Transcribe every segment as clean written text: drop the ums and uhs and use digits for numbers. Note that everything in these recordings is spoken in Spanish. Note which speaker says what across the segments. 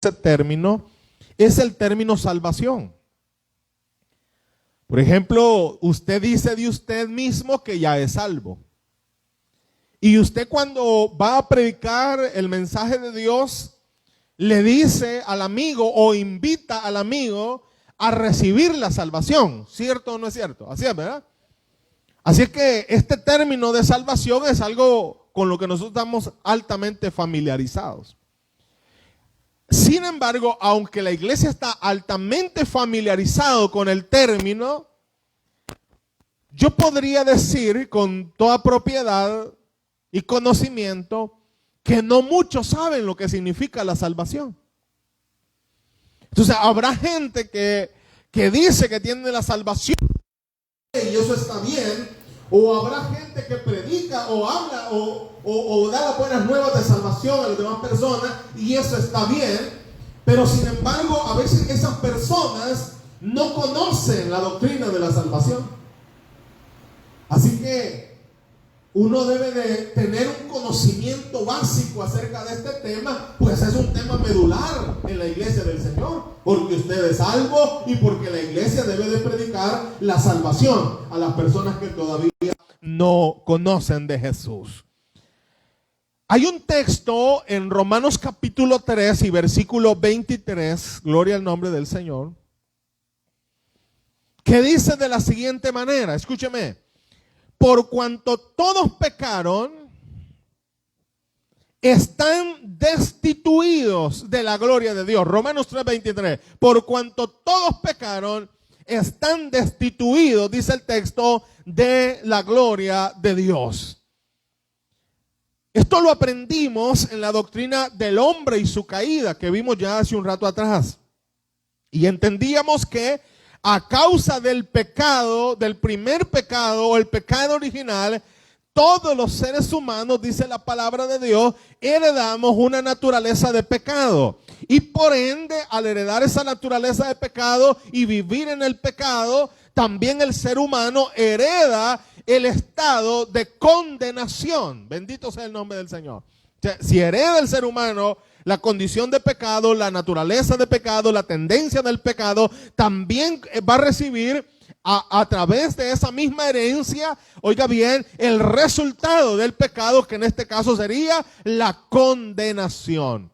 Speaker 1: ese término es el término salvación. Por ejemplo, usted dice de usted mismo que ya es salvo. Y usted cuando va a predicar el mensaje de Dios, le dice al amigo o invita al amigo a recibir la salvación. ¿Cierto o no es cierto? Así es, ¿verdad? Así es que este término de salvación es algo con lo que nosotros estamos altamente familiarizados. Sin embargo, aunque la iglesia está altamente familiarizado con el término, yo podría decir con toda propiedad y conocimiento que no muchos saben lo que significa la salvación. Entonces habrá gente que dice que tiene la salvación y eso está bien, o habrá gente que predica o habla o da las buenas nuevas de salvación a las demás personas y eso está bien, pero sin embargo a veces esas personas no conocen la doctrina de la salvación. Así que uno debe de tener un conocimiento básico acerca de este tema, pues es un tema medular en la iglesia del Señor, porque usted es salvo y porque la iglesia debe de predicar la salvación a las personas que todavía no conocen de Jesús. Hay un texto en Romanos capítulo 3 y versículo 23, gloria al nombre del Señor, que dice de la siguiente manera, escúcheme: por cuanto todos pecaron, están destituidos de la gloria de Dios. Romanos 3:23. Por cuanto todos pecaron, están destituidos, dice el texto, de la gloria de Dios. Esto lo aprendimos en la doctrina del hombre y su caída, que vimos ya hace un rato atrás. Y entendíamos que a causa del pecado, del primer pecado o el pecado original, todos los seres humanos, dice la palabra de Dios, heredamos una naturaleza de pecado. Y por ende, al heredar esa naturaleza de pecado y vivir en el pecado, también el ser humano hereda el estado de condenación. Bendito sea el nombre del Señor. O sea, si hereda el ser humano la condición de pecado, la naturaleza de pecado, la tendencia del pecado, también va a recibir a través de esa misma herencia, oiga bien, el resultado del pecado, que en este caso sería la condenación.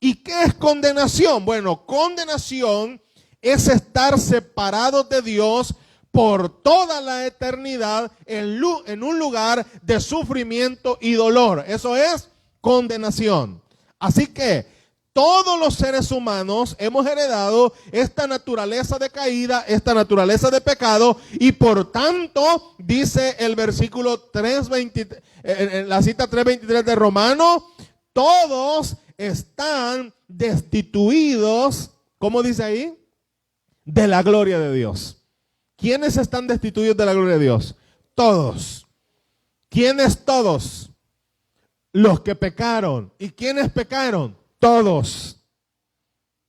Speaker 1: ¿Y qué es condenación? Bueno, condenación es estar separados de Dios por toda la eternidad en un lugar de sufrimiento y dolor. Eso es condenación. Así que todos los seres humanos hemos heredado esta naturaleza de caída, esta naturaleza de pecado, y por tanto, dice el versículo 3:23, en la cita 3:23 de Romanos, todos están destituidos, ¿cómo dice ahí? De la gloria de Dios. ¿Quiénes están destituidos de la gloria de Dios? Todos. ¿Quiénes todos? Los que pecaron. ¿Y quiénes pecaron? Todos.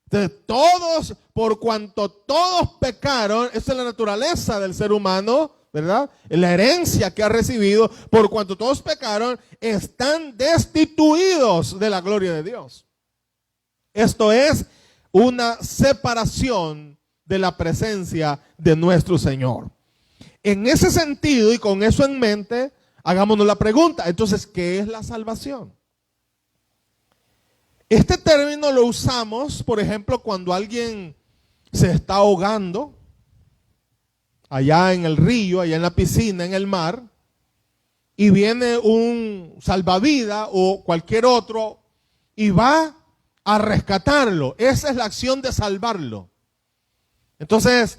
Speaker 1: Entonces, todos, por cuanto todos pecaron, esa es la naturaleza del ser humano, ¿verdad? La herencia que ha recibido, por cuanto todos pecaron, están destituidos de la gloria de Dios. Esto es una separación de la presencia de nuestro Señor. En ese sentido y con eso en mente, hagámonos la pregunta, entonces, ¿qué es la salvación? Este término lo usamos, por ejemplo, cuando alguien se está ahogando allá en el río, allá en la piscina, en el mar, y viene un salvavidas o cualquier otro y va a rescatarlo. Esa es la acción de salvarlo. Entonces,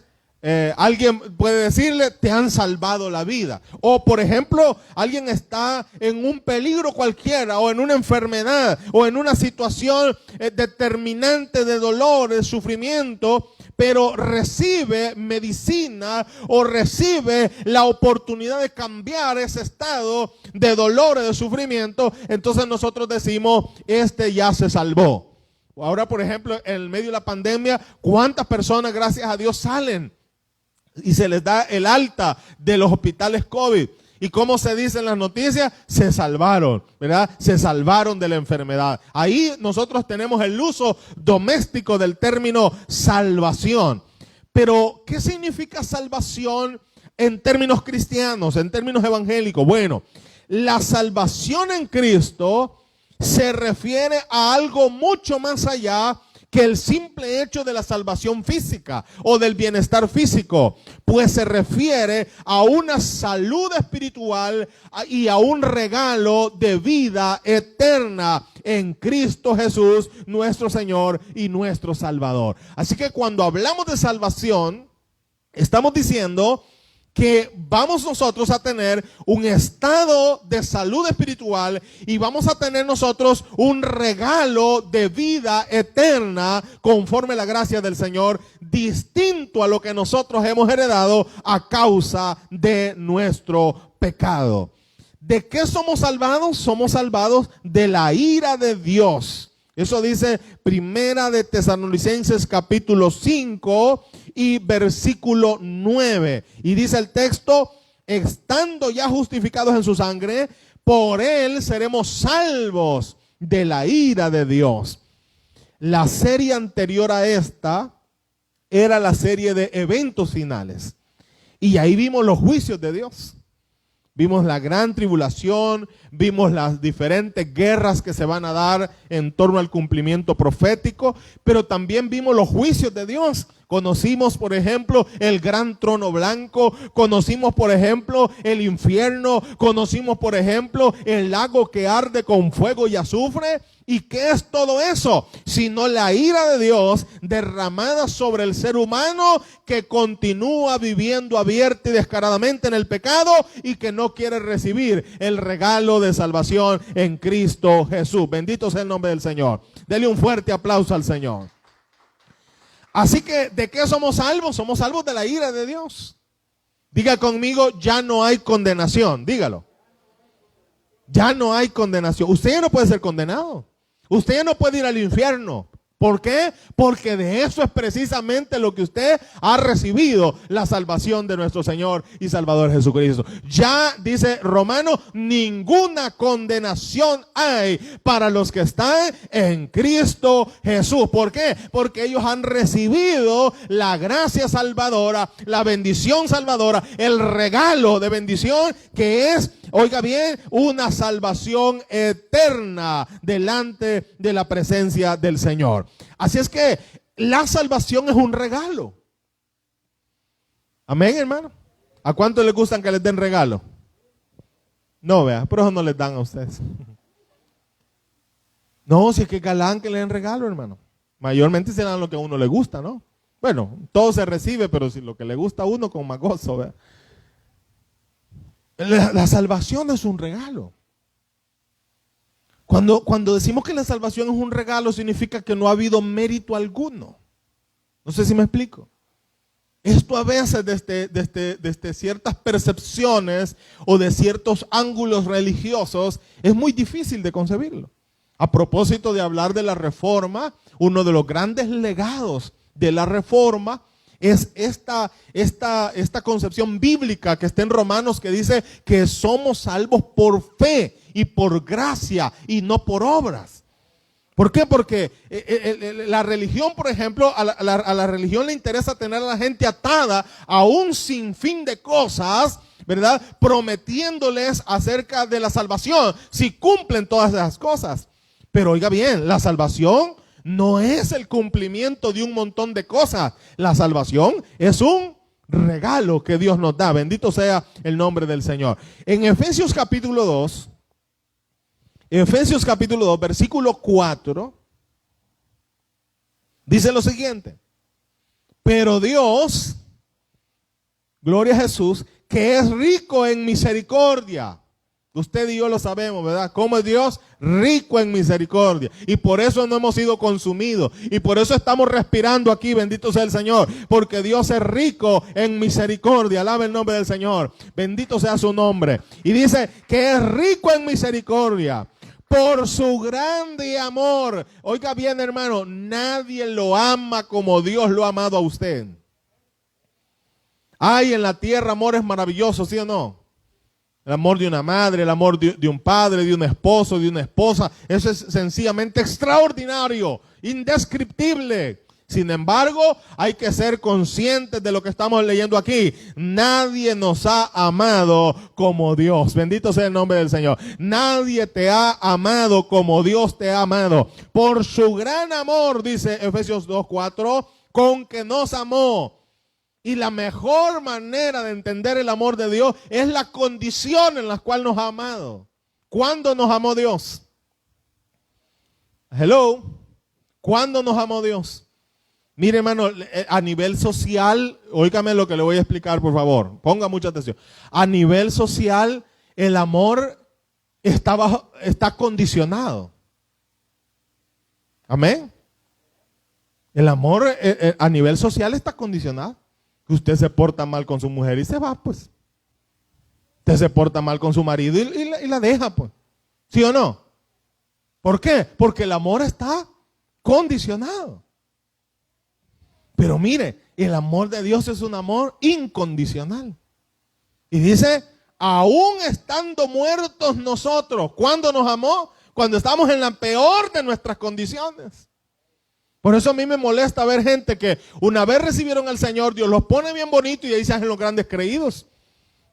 Speaker 1: alguien puede decirle, te han salvado la vida. O por ejemplo, alguien está en un peligro cualquiera, o en una enfermedad, o en una situación determinante de dolor, de sufrimiento, pero recibe medicina o recibe la oportunidad de cambiar ese estado de dolor, de sufrimiento. Entonces nosotros decimos, este ya se salvó. Ahora, por ejemplo, en medio de la pandemia, ¿cuántas personas, gracias a Dios, salen y se les da el alta de los hospitales COVID? ¿Y cómo se dice en las noticias? Se salvaron, ¿verdad? Se salvaron de la enfermedad. Ahí nosotros tenemos el uso doméstico del término salvación. Pero, ¿qué significa salvación en términos cristianos, en términos evangélicos? Bueno, la salvación en Cristo se refiere a algo mucho más allá que el simple hecho de la salvación física o del bienestar físico, pues se refiere a una salud espiritual y a un regalo de vida eterna en Cristo Jesús, nuestro Señor y nuestro Salvador. Así que cuando hablamos de salvación, estamos diciendo que vamos nosotros a tener un estado de salud espiritual y vamos a tener nosotros un regalo de vida eterna conforme la gracia del Señor, distinto a lo que nosotros hemos heredado a causa de nuestro pecado. ¿De qué somos salvados? Somos salvados de la ira de Dios. Eso dice Primera de Tesalonicenses capítulo 5 y versículo 9. Y dice el texto, estando ya justificados en su sangre, por él seremos salvos de la ira de Dios. La serie anterior a esta era la serie de eventos finales. Y ahí vimos los juicios de Dios. Vimos la gran tribulación, vimos las diferentes guerras que se van a dar en torno al cumplimiento profético, pero también vimos los juicios de Dios. Conocimos, por ejemplo, el gran trono blanco, conocimos, por ejemplo, el infierno, conocimos, por ejemplo, el lago que arde con fuego y azufre. ¿Y qué es todo eso? Sino la ira de Dios derramada sobre el ser humano que continúa viviendo abierta y descaradamente en el pecado y que no quiere recibir el regalo de salvación en Cristo Jesús. Bendito sea el nombre del Señor. Dele un fuerte aplauso al Señor. Así que, ¿de qué somos salvos? Somos salvos de la ira de Dios. Diga conmigo, ya no hay condenación. Dígalo. Ya no hay condenación. Usted ya no puede ser condenado. Usted ya no puede ir al infierno. ¿Por qué? Porque de eso es precisamente lo que usted ha recibido, la salvación de nuestro Señor y Salvador Jesucristo. Ya, dice Romano, ninguna condenación hay para los que están en Cristo Jesús. ¿Por qué? Porque ellos han recibido la gracia salvadora, la bendición salvadora, el regalo de bendición que es, oiga bien, una salvación eterna delante de la presencia del Señor. Así es que la salvación es un regalo. Amén, hermano. ¿A cuántos les gustan que les den regalo? No, vea, por eso no les dan a ustedes. No, si es que galán que le den regalo, hermano. Mayormente se dan lo que a uno le gusta, ¿no? Bueno, todo se recibe, pero si lo que le gusta a uno con más gozo, vea. La salvación es un regalo. Cuando decimos que la salvación es un regalo, significa que no ha habido mérito alguno. No sé si me explico. Esto a veces desde ciertas percepciones o de ciertos ángulos religiosos es muy difícil de concebirlo. A propósito de hablar de la Reforma, uno de los grandes legados de la Reforma es esta concepción bíblica que está en Romanos, que dice que somos salvos por fe y por gracia y no por obras. ¿Por qué? Porque la religión, por ejemplo, a la religión le interesa tener a la gente atada a un sinfín de cosas, ¿verdad? Prometiéndoles acerca de la salvación si cumplen todas esas cosas. Pero oiga bien, la salvación no es el cumplimiento de un montón de cosas. La salvación es un regalo que Dios nos da. Bendito sea el nombre del Señor. En Efesios capítulo 2, versículo 4, dice lo siguiente: pero Dios, gloria a Jesús, que es rico en misericordia. Usted y yo lo sabemos, ¿verdad? ¿Cómo es Dios? Rico en misericordia. Y por eso no hemos sido consumidos. Y por eso estamos respirando aquí, bendito sea el Señor. Porque Dios es rico en misericordia. Alaba el nombre del Señor. Bendito sea su nombre. Y dice que es rico en misericordia por su grande amor. Oiga bien, hermano, nadie lo ama como Dios lo ha amado a usted. Hay en la tierra amores maravillosos, ¿sí o no? El amor de una madre, el amor de un padre, de un esposo, de una esposa. Eso es sencillamente extraordinario, indescriptible. Sin embargo, hay que ser conscientes de lo que estamos leyendo aquí. Nadie nos ha amado como Dios. Bendito sea el nombre del Señor. Nadie te ha amado como Dios te ha amado. Por su gran amor, dice Efesios 2:4, con que nos amó. Y la mejor manera de entender el amor de Dios es la condición en la cual nos ha amado. ¿Cuándo nos amó Dios? Hello. ¿Cuándo nos amó Dios? Mire, hermano, a nivel social, óigame lo que le voy a explicar, por favor. Ponga mucha atención. A nivel social, el amor está condicionado. Amén. El amor a nivel social está condicionado. Usted se porta mal con su mujer y se va, pues. Usted se porta mal con su marido y la deja, pues. ¿Sí o no? ¿Por qué? Porque el amor está condicionado. Pero mire, el amor de Dios es un amor incondicional. Y dice, aún estando muertos nosotros, ¿cuándo nos amó? Cuando estamos en la peor de nuestras condiciones. Por eso a mí me molesta ver gente que una vez recibieron al Señor, Dios los pone bien bonito y ahí se hacen los grandes creídos.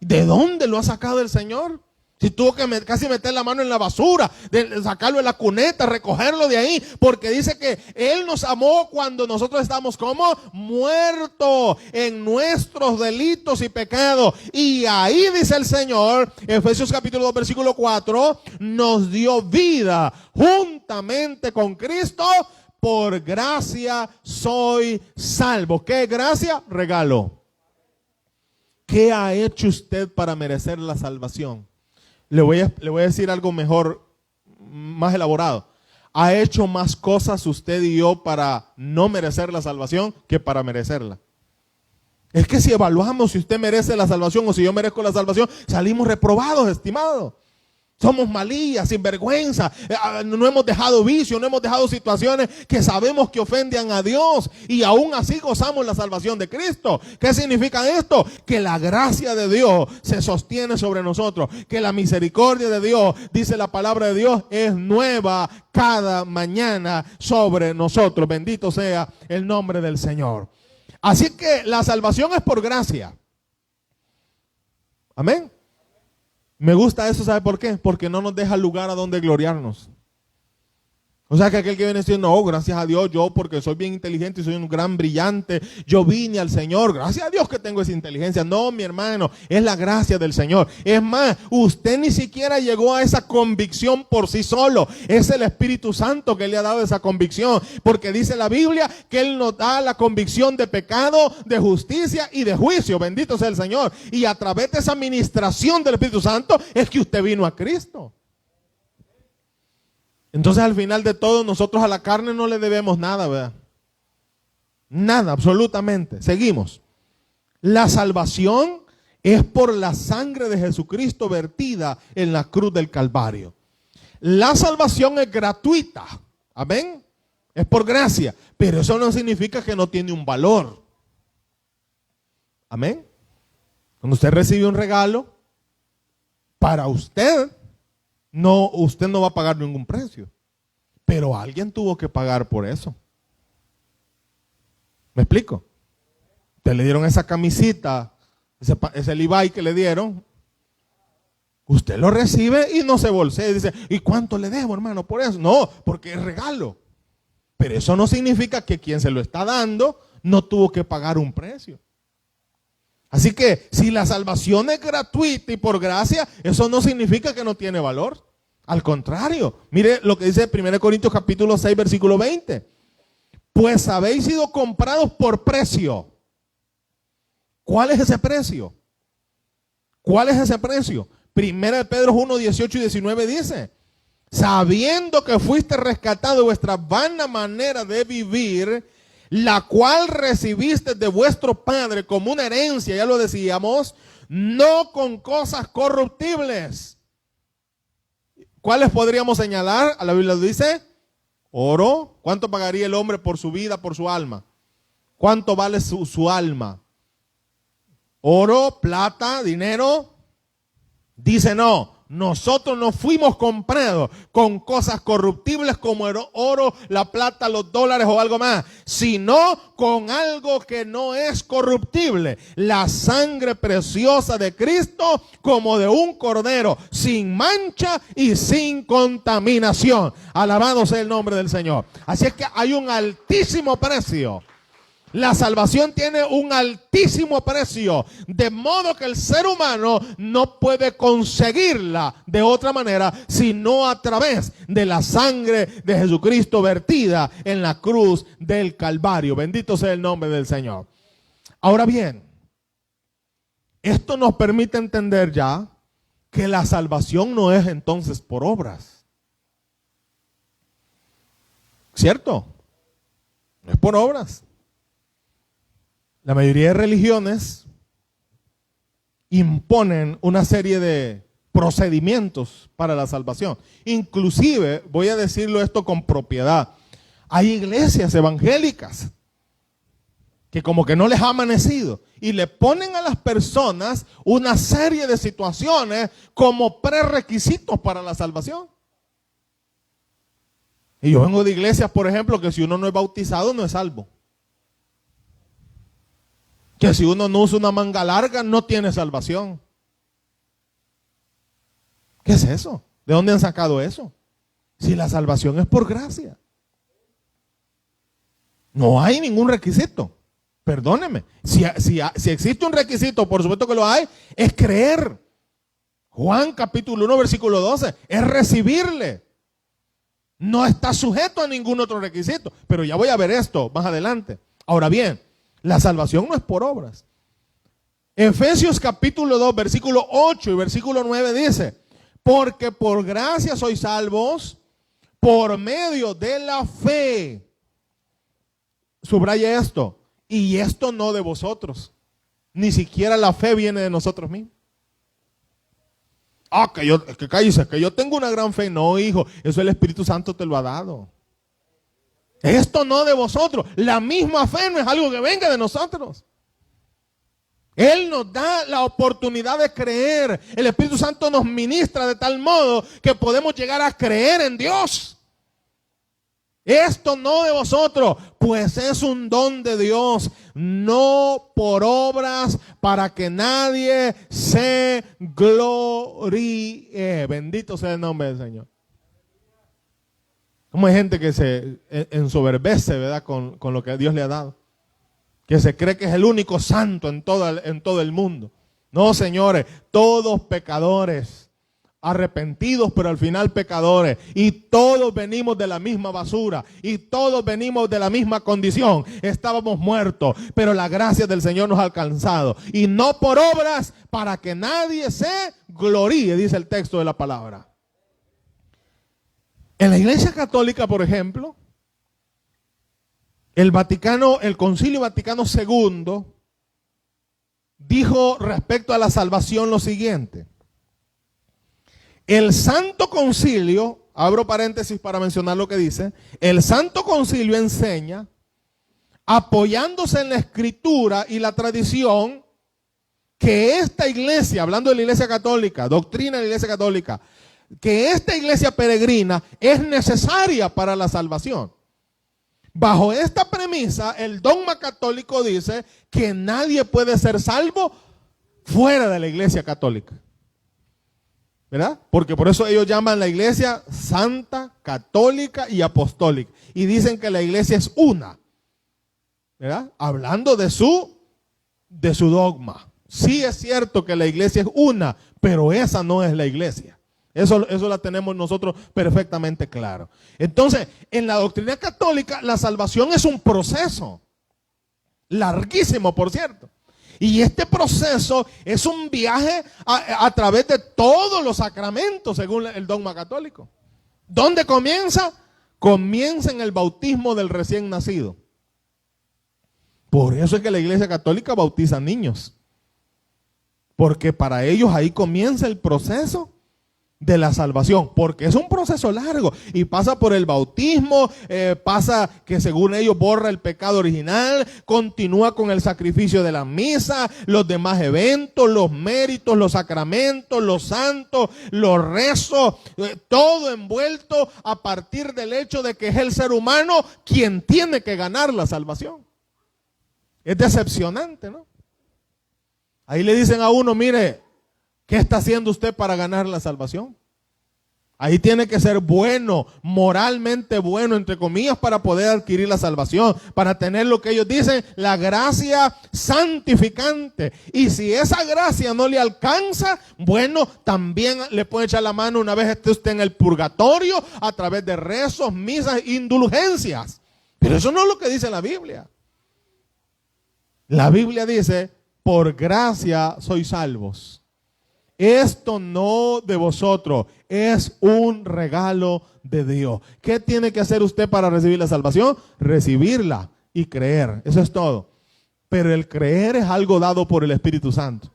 Speaker 1: ¿De dónde lo ha sacado el Señor? Si tuvo que casi meter la mano en la basura, de sacarlo de la cuneta, recogerlo de ahí, porque dice que Él nos amó cuando nosotros estábamos como muertos en nuestros delitos y pecados. Y ahí dice el Señor, Efesios capítulo 2, versículo 4, nos dio vida juntamente con Cristo. Por gracia soy salvo. ¿Qué gracia? Regalo. ¿Qué ha hecho usted para merecer la salvación? Le voy a decir algo mejor, más elaborado. ¿Ha hecho más cosas usted y yo para no merecer la salvación que para merecerla? Es que si evaluamos si usted merece la salvación o si yo merezco la salvación, salimos reprobados, estimados. Somos malillas, sinvergüenza, no hemos dejado vicios, no hemos dejado situaciones que sabemos que ofenden a Dios y aún así gozamos la salvación de Cristo. ¿Qué significa esto? Que la gracia de Dios se sostiene sobre nosotros, que la misericordia de Dios, dice la palabra de Dios, es nueva cada mañana sobre nosotros. Bendito sea el nombre del Señor. Así que la salvación es por gracia. Amén. Me gusta eso, ¿sabe por qué? Porque no nos deja lugar a donde gloriarnos. O sea que aquel que viene diciendo, oh, gracias a Dios, yo porque soy bien inteligente y soy un gran brillante, yo vine al Señor, gracias a Dios que tengo esa inteligencia. No, mi hermano, es la gracia del Señor. Es más, usted ni siquiera llegó a esa convicción por sí solo. Es el Espíritu Santo que le ha dado esa convicción. Porque dice la Biblia que Él nos da la convicción de pecado, de justicia y de juicio. Bendito sea el Señor. Y a través de esa administración del Espíritu Santo es que usted vino a Cristo. Entonces al final de todo nosotros a la carne no le debemos nada, ¿verdad? Nada, absolutamente. Seguimos. La salvación es por la sangre de Jesucristo vertida en la cruz del Calvario. La salvación es gratuita. Amén. Es por gracia. Pero eso no significa que no tiene un valor. Amén. Cuando usted recibe un regalo, para usted no va a pagar ningún precio. Pero alguien tuvo que pagar por eso. ¿Me explico? Te le dieron esa camisita, ese Levi que le dieron. Usted lo recibe y no se bolsea y dice, ¿y cuánto le debo, hermano, por eso? No, porque es regalo. Pero eso no significa que quien se lo está dando no tuvo que pagar un precio. Así que si la salvación es gratuita y por gracia, eso no significa que no tiene valor. Al contrario, mire lo que dice 1 Corintios capítulo 6, versículo 20. Pues habéis sido comprados por precio. ¿Cuál es ese precio? ¿Cuál es ese precio? 1 Pedro 1, 18 y 19 dice, sabiendo que fuiste rescatado de vuestra vana manera de vivir, la cual recibiste de vuestro Padre como una herencia, ya lo decíamos, no con cosas corruptibles. ¿Cuáles podríamos señalar? A la Biblia dice, oro. ¿Cuánto pagaría el hombre por su vida, por su alma? ¿Cuánto vale su alma? Oro, plata, dinero. Dice no, nosotros no fuimos comprados con cosas corruptibles como el oro, la plata, los dólares o algo más, sino con algo que no es corruptible, la sangre preciosa de Cristo como de un cordero, sin mancha y sin contaminación. Alabado sea el nombre del Señor. Así es que hay un altísimo precio. La salvación tiene un altísimo precio, de modo que el ser humano no puede conseguirla de otra manera, sino a través de la sangre de Jesucristo vertida en la cruz del Calvario. Bendito sea el nombre del Señor. Ahora bien, esto nos permite entender ya que la salvación no es entonces por obras. ¿Cierto? No es por obras. La mayoría de religiones imponen una serie de procedimientos para la salvación. Inclusive, voy a decirlo esto con propiedad, hay iglesias evangélicas que como que no les ha amanecido y le ponen a las personas una serie de situaciones como prerequisitos para la salvación. Y yo vengo de iglesias, por ejemplo, que si uno no es bautizado no es salvo. Que si uno no usa una manga larga no tiene salvación. ¿Qué es eso? ¿De dónde han sacado eso? Si la salvación es por gracia. No hay ningún requisito. Perdóneme. Si existe un requisito, por supuesto que lo hay, es creer. Juan capítulo 1 versículo 12, es recibirle. No está sujeto a ningún otro requisito. Pero ya voy a ver esto más adelante. Ahora bien, la salvación no es por obras. Efesios capítulo 2, versículo 8 y versículo 9 dice, porque por gracia sois salvos por medio de la fe. Subraya esto, y esto no de vosotros. Ni siquiera la fe viene de nosotros mismos. Que yo tengo una gran fe. No, hijo, eso el Espíritu Santo te lo ha dado. Esto no de vosotros. La misma fe no es algo que venga de nosotros. Él nos da la oportunidad de creer. El Espíritu Santo nos ministra de tal modo que podemos llegar a creer en Dios. Esto no de vosotros, pues es un don de Dios, no por obras, para que nadie se gloríe. Bendito sea el nombre del Señor. Como hay gente que se ensoberbece, ¿verdad? Con lo que Dios le ha dado. Que se cree que es el único santo en todo el mundo. No, señores, todos pecadores, arrepentidos, pero al final pecadores. Y todos venimos de la misma basura. Y todos venimos de la misma condición. Estábamos muertos, pero la gracia del Señor nos ha alcanzado. Y no por obras, para que nadie se gloríe, dice el texto de la palabra. En la Iglesia Católica, por ejemplo, el Concilio Vaticano II dijo respecto a la salvación lo siguiente. El Santo Concilio, abro paréntesis para mencionar lo que dice, el Santo Concilio enseña, apoyándose en la Escritura y la tradición, que esta iglesia, hablando de la Iglesia Católica, doctrina de la Iglesia Católica, que esta iglesia peregrina es necesaria para la salvación. Bajo esta premisa, el dogma católico dice que nadie puede ser salvo fuera de la Iglesia Católica. ¿Verdad? Porque por eso ellos llaman la iglesia santa, católica y apostólica. Y dicen que la iglesia es una. ¿Verdad? Hablando de su dogma. Sí es cierto que la iglesia es una, pero esa no es la iglesia. Eso la tenemos nosotros perfectamente claro. Entonces, en la doctrina católica, la salvación es un proceso. Larguísimo, por cierto. Y este proceso es un viaje a través de todos los sacramentos, según el dogma católico. ¿Dónde comienza? Comienza en el bautismo del recién nacido. Por eso es que la Iglesia Católica bautiza niños. Porque para ellos ahí comienza el proceso de la salvación, porque es un proceso largo y pasa por el bautismo, pasa que según ellos borra el pecado original, continúa con el sacrificio de la misa, los demás eventos, los méritos, los sacramentos, los santos, los rezos, todo envuelto a partir del hecho de que es el ser humano quien tiene que ganar la salvación. Es decepcionante, ¿no? Ahí le dicen a uno, mire, ¿qué está haciendo usted para ganar la salvación? Ahí tiene que ser bueno, moralmente bueno, entre comillas, para poder adquirir la salvación, para tener lo que ellos dicen, la gracia santificante. Y si esa gracia no le alcanza, bueno, también le puede echar la mano una vez esté usted en el purgatorio, a través de rezos, misas, indulgencias. Pero eso no es lo que dice la Biblia. La Biblia dice, por gracia sois salvos. Esto no de vosotros, es un regalo de Dios. ¿Qué tiene que hacer usted para recibir la salvación? Recibirla y creer, eso es todo. Pero el creer es algo dado por el Espíritu Santo.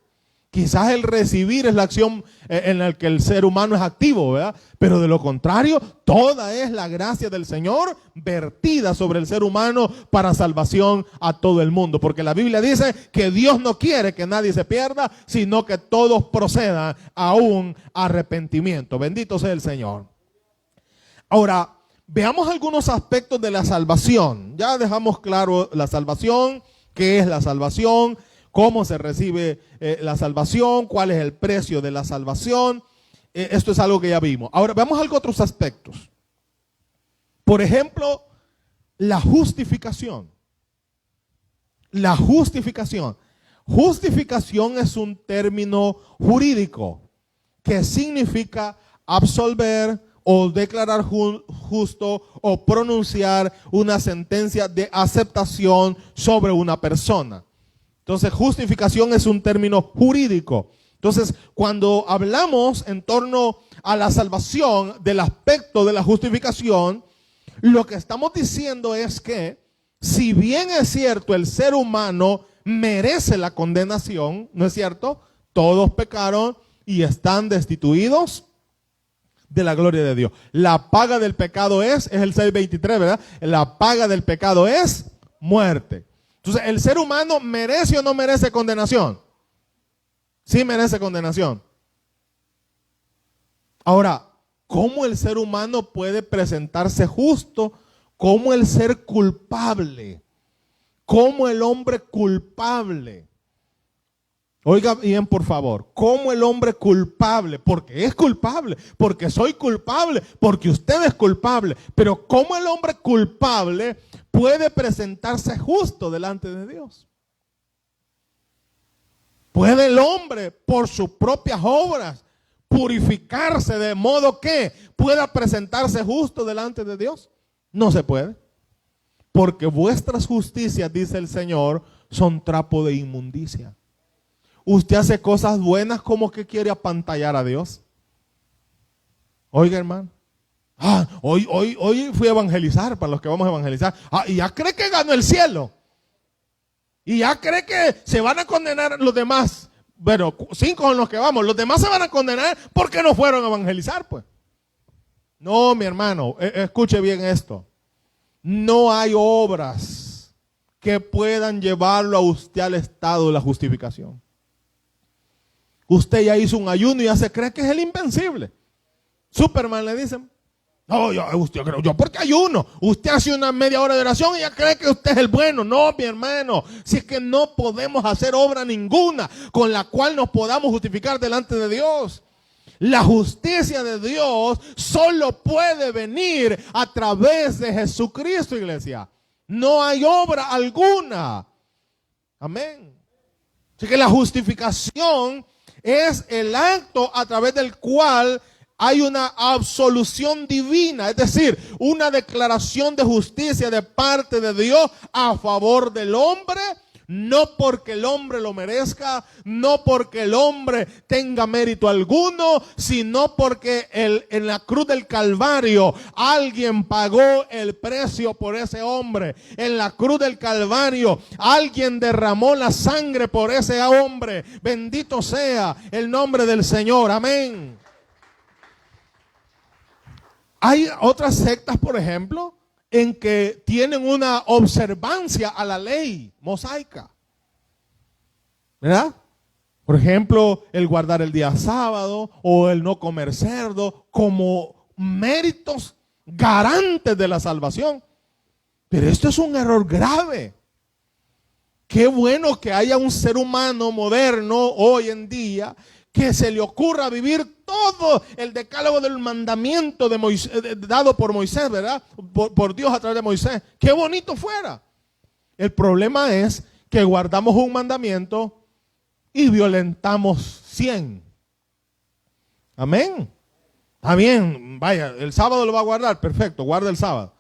Speaker 1: Quizás el recibir es la acción en la que el ser humano es activo, ¿verdad? Pero de lo contrario, toda es la gracia del Señor vertida sobre el ser humano para salvación a todo el mundo. Porque la Biblia dice que Dios no quiere que nadie se pierda, sino que todos procedan a un arrepentimiento. Bendito sea el Señor. Ahora, veamos algunos aspectos de la salvación. Ya dejamos claro la salvación, qué es la salvación, cómo se recibe la salvación, cuál es el precio de la salvación. Esto es algo que ya vimos. Ahora veamos otros aspectos. Por ejemplo, la justificación. La justificación. Justificación es un término jurídico que significa absolver o declarar justo o pronunciar una sentencia de aceptación sobre una persona. Entonces, justificación es un término jurídico. Entonces, cuando hablamos en torno a la salvación, del aspecto de la justificación, lo que estamos diciendo es que, si bien es cierto, el ser humano merece la condenación, ¿no es cierto? Todos pecaron y están destituidos de la gloria de Dios. La paga del pecado es el 6:23, ¿verdad? La paga del pecado es muerte. Entonces, ¿el ser humano merece o no merece condenación? Sí merece condenación. Ahora, ¿cómo el ser humano puede presentarse justo? ¿Cómo el ser culpable? ¿Cómo el hombre culpable? Oiga bien, por favor, ¿cómo el hombre culpable? Porque es culpable, porque soy culpable, porque usted es culpable. Pero ¿cómo el hombre culpable puede presentarse justo delante de Dios? ¿Puede el hombre por sus propias obras purificarse de modo que pueda presentarse justo delante de Dios? No se puede. Porque vuestras justicias, dice el Señor, son trapo de inmundicia. Usted hace cosas buenas como que quiere apantallar a Dios. Oiga, hermano. Hoy fui a evangelizar, para los que vamos a evangelizar. Y ya cree que ganó el cielo. Y ya cree que se van a condenar los demás. Bueno, 5 son los que vamos. Los demás se van a condenar porque no fueron a evangelizar, pues. No, mi hermano, escuche bien esto. No hay obras que puedan llevarlo a usted al estado de la justificación. Usted ya hizo un ayuno y ya se cree que es el invencible. Superman le dicen. No, yo porque ayuno. Usted hace una media hora de oración y ya cree que usted es el bueno. No, mi hermano. Si es que no podemos hacer obra ninguna con la cual nos podamos justificar delante de Dios. La justicia de Dios solo puede venir a través de Jesucristo, iglesia. No hay obra alguna. Amén. Así que la justificación es el acto a través del cual hay una absolución divina, es decir, una declaración de justicia de parte de Dios a favor del hombre, no porque el hombre lo merezca, no porque el hombre tenga mérito alguno, sino porque en la cruz del Calvario alguien pagó el precio por ese hombre. En la cruz del Calvario alguien derramó la sangre por ese hombre. Bendito sea el nombre del Señor. Amén. Hay otras sectas, por ejemplo, en que tienen una observancia a la ley mosaica, ¿verdad? Por ejemplo, el guardar el día sábado o el no comer cerdo como méritos garantes de la salvación. Pero esto es un error grave. Qué bueno que haya un ser humano moderno hoy en día que se le ocurra vivir todo el decálogo del mandamiento de Moisés, dado por Moisés, ¿verdad? Por Dios a través de Moisés. Qué bonito fuera. El problema es que guardamos un mandamiento y violentamos 100. Amén. Está bien, vaya, el sábado lo va a guardar, perfecto, guarda el sábado.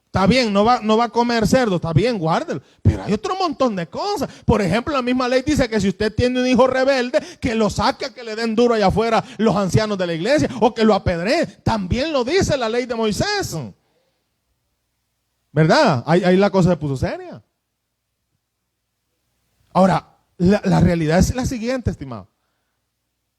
Speaker 1: Está bien, no va a comer cerdo, está bien, guárdelo. Pero hay otro montón de cosas. Por ejemplo, la misma ley dice que si usted tiene un hijo rebelde, que lo saque a que le den duro allá afuera los ancianos de la iglesia o que lo apedree. También lo dice la ley de Moisés. ¿Verdad? Ahí la cosa se puso seria. Ahora, la realidad es la siguiente, estimado.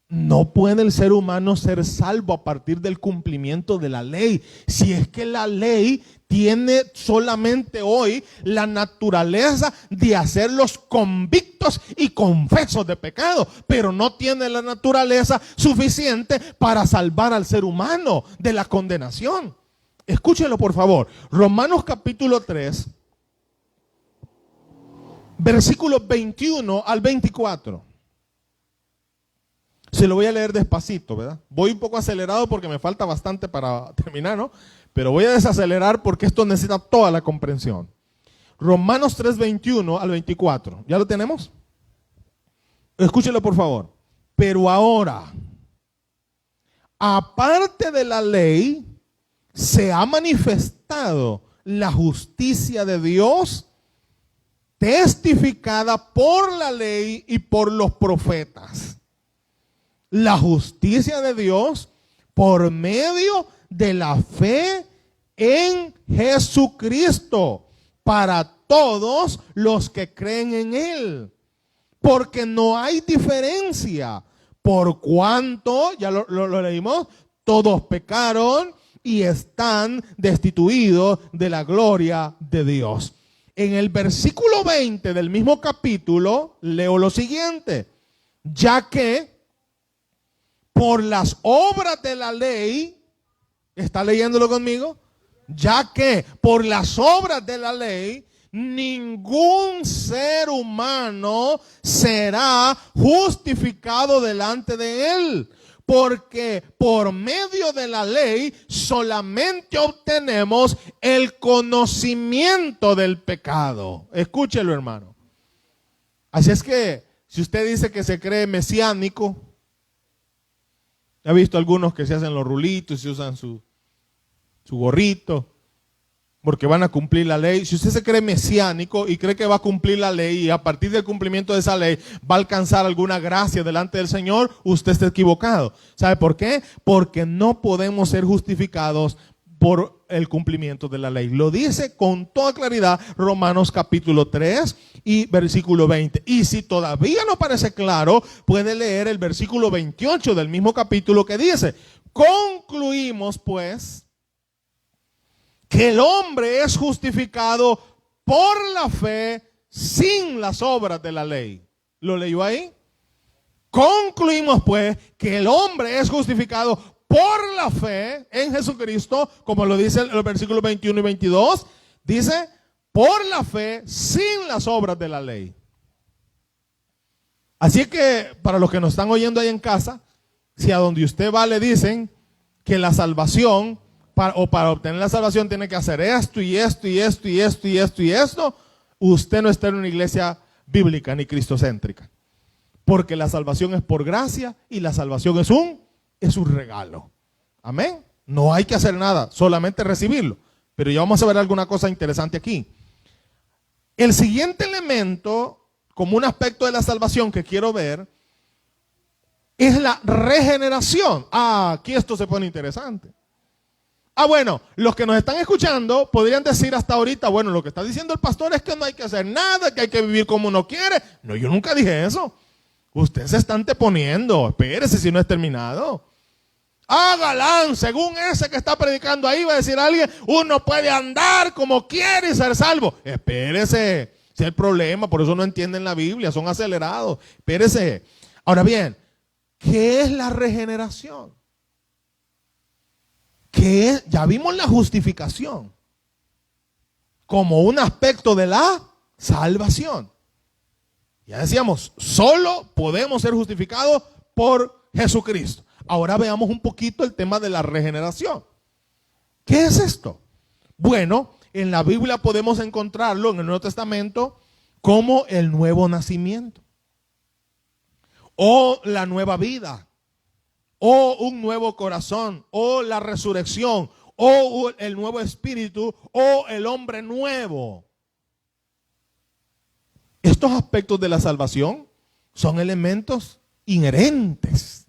Speaker 1: No puede el ser humano ser salvo a partir del cumplimiento de la ley. Si es que la ley tiene solamente hoy la naturaleza de hacerlos convictos y confesos de pecado, pero no tiene la naturaleza suficiente para salvar al ser humano de la condenación. Escúchelo por favor. Romanos capítulo 3, versículos 21 al 24. Se lo voy a leer despacito, ¿verdad? Voy un poco acelerado porque me falta bastante para terminar, ¿no? Pero voy a desacelerar porque esto necesita toda la comprensión. Romanos 3, 21 al 24. ¿Ya lo tenemos? Escúchelo por favor. Pero ahora, aparte de la ley, se ha manifestado la justicia de Dios, testificada por la ley y por los profetas. La justicia de Dios por medio de la fe en Jesucristo para todos los que creen en Él. Porque no hay diferencia. Por cuanto, ya lo leímos, todos pecaron y están destituidos de la gloria de Dios. En el versículo 20 del mismo capítulo, leo lo siguiente. Ya que por las obras de la ley, ¿está leyéndolo conmigo? Ya que por las obras de la ley, ningún ser humano será justificado delante de él. Porque por medio de la ley solamente obtenemos el conocimiento del pecado. Escúchelo, hermano. Así es que si usted dice que se cree mesiánico, he visto algunos que se hacen los rulitos y se usan su gorrito porque van a cumplir la ley. Si usted se cree mesiánico y cree que va a cumplir la ley y a partir del cumplimiento de esa ley va a alcanzar alguna gracia delante del Señor, usted está equivocado. ¿Sabe por qué? Porque no podemos ser justificados por el cumplimiento de la ley. Lo dice con toda claridad Romanos capítulo 3 y versículo 20. Y si todavía no parece claro, puede leer el versículo 28 del mismo capítulo que dice: concluimos pues que el hombre es justificado por la fe sin las obras de la ley. ¿Lo leyó ahí? Concluimos pues que el hombre es justificado por la fe en Jesucristo, como lo dice el versículo 21 y 22, dice, por la fe sin las obras de la ley. Así que para los que nos están oyendo ahí en casa, si a donde usted va le dicen que la salvación, para obtener la salvación tiene que hacer esto y esto y esto y esto y esto y esto, usted no está en una iglesia bíblica ni cristocéntrica. Porque la salvación es por gracia y la salvación es un regalo. Amén. No hay que hacer nada, solamente recibirlo. Pero ya vamos a ver alguna cosa interesante aquí. El siguiente elemento, como un aspecto de la salvación que quiero ver, es la regeneración. Aquí esto se pone interesante. Bueno, los que nos están escuchando podrían decir hasta ahorita, bueno, lo que está diciendo el pastor es que no hay que hacer nada, que hay que vivir como uno quiere. No, yo nunca dije eso. Usted se está anteponiendo. Espérese si no es terminado. Galán, según ese que está predicando ahí, va a decir alguien, uno puede andar como quiere y ser salvo. Espérese, ese es el problema, por eso no entienden la Biblia, son acelerados. Espérese. Ahora bien, ¿qué es la regeneración? ¿Qué es? Ya vimos la justificación como un aspecto de la salvación. Ya decíamos, solo podemos ser justificados por Jesucristo. Ahora veamos un poquito el tema de la regeneración. ¿Qué es esto? Bueno, en la Biblia podemos encontrarlo en el Nuevo Testamento como el nuevo nacimiento, o la nueva vida, o un nuevo corazón, o la resurrección, o el nuevo espíritu, o el hombre nuevo. Estos aspectos de la salvación son elementos inherentes.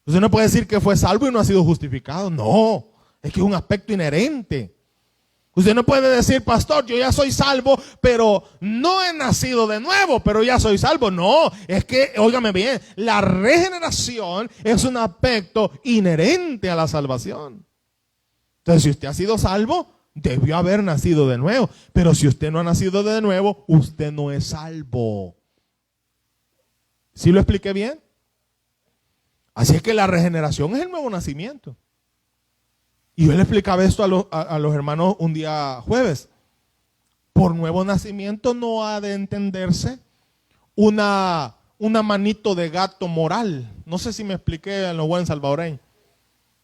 Speaker 1: Usted no puede decir que fue salvo y no ha sido justificado. No, es que es un aspecto inherente. Usted no puede decir, pastor, yo ya soy salvo, pero no he nacido de nuevo, pero ya soy salvo. No, es que, óigame bien, la regeneración es un aspecto inherente a la salvación. Entonces, si usted ha sido salvo, debió haber nacido de nuevo. Pero si usted no ha nacido de nuevo, usted no es salvo. ¿Sí lo expliqué bien? Así es que la regeneración es el nuevo nacimiento. Y yo le explicaba esto a los hermanos un día jueves. Por nuevo nacimiento no ha de entenderse una manito de gato moral. No sé si me expliqué en lo buen salvadoreño.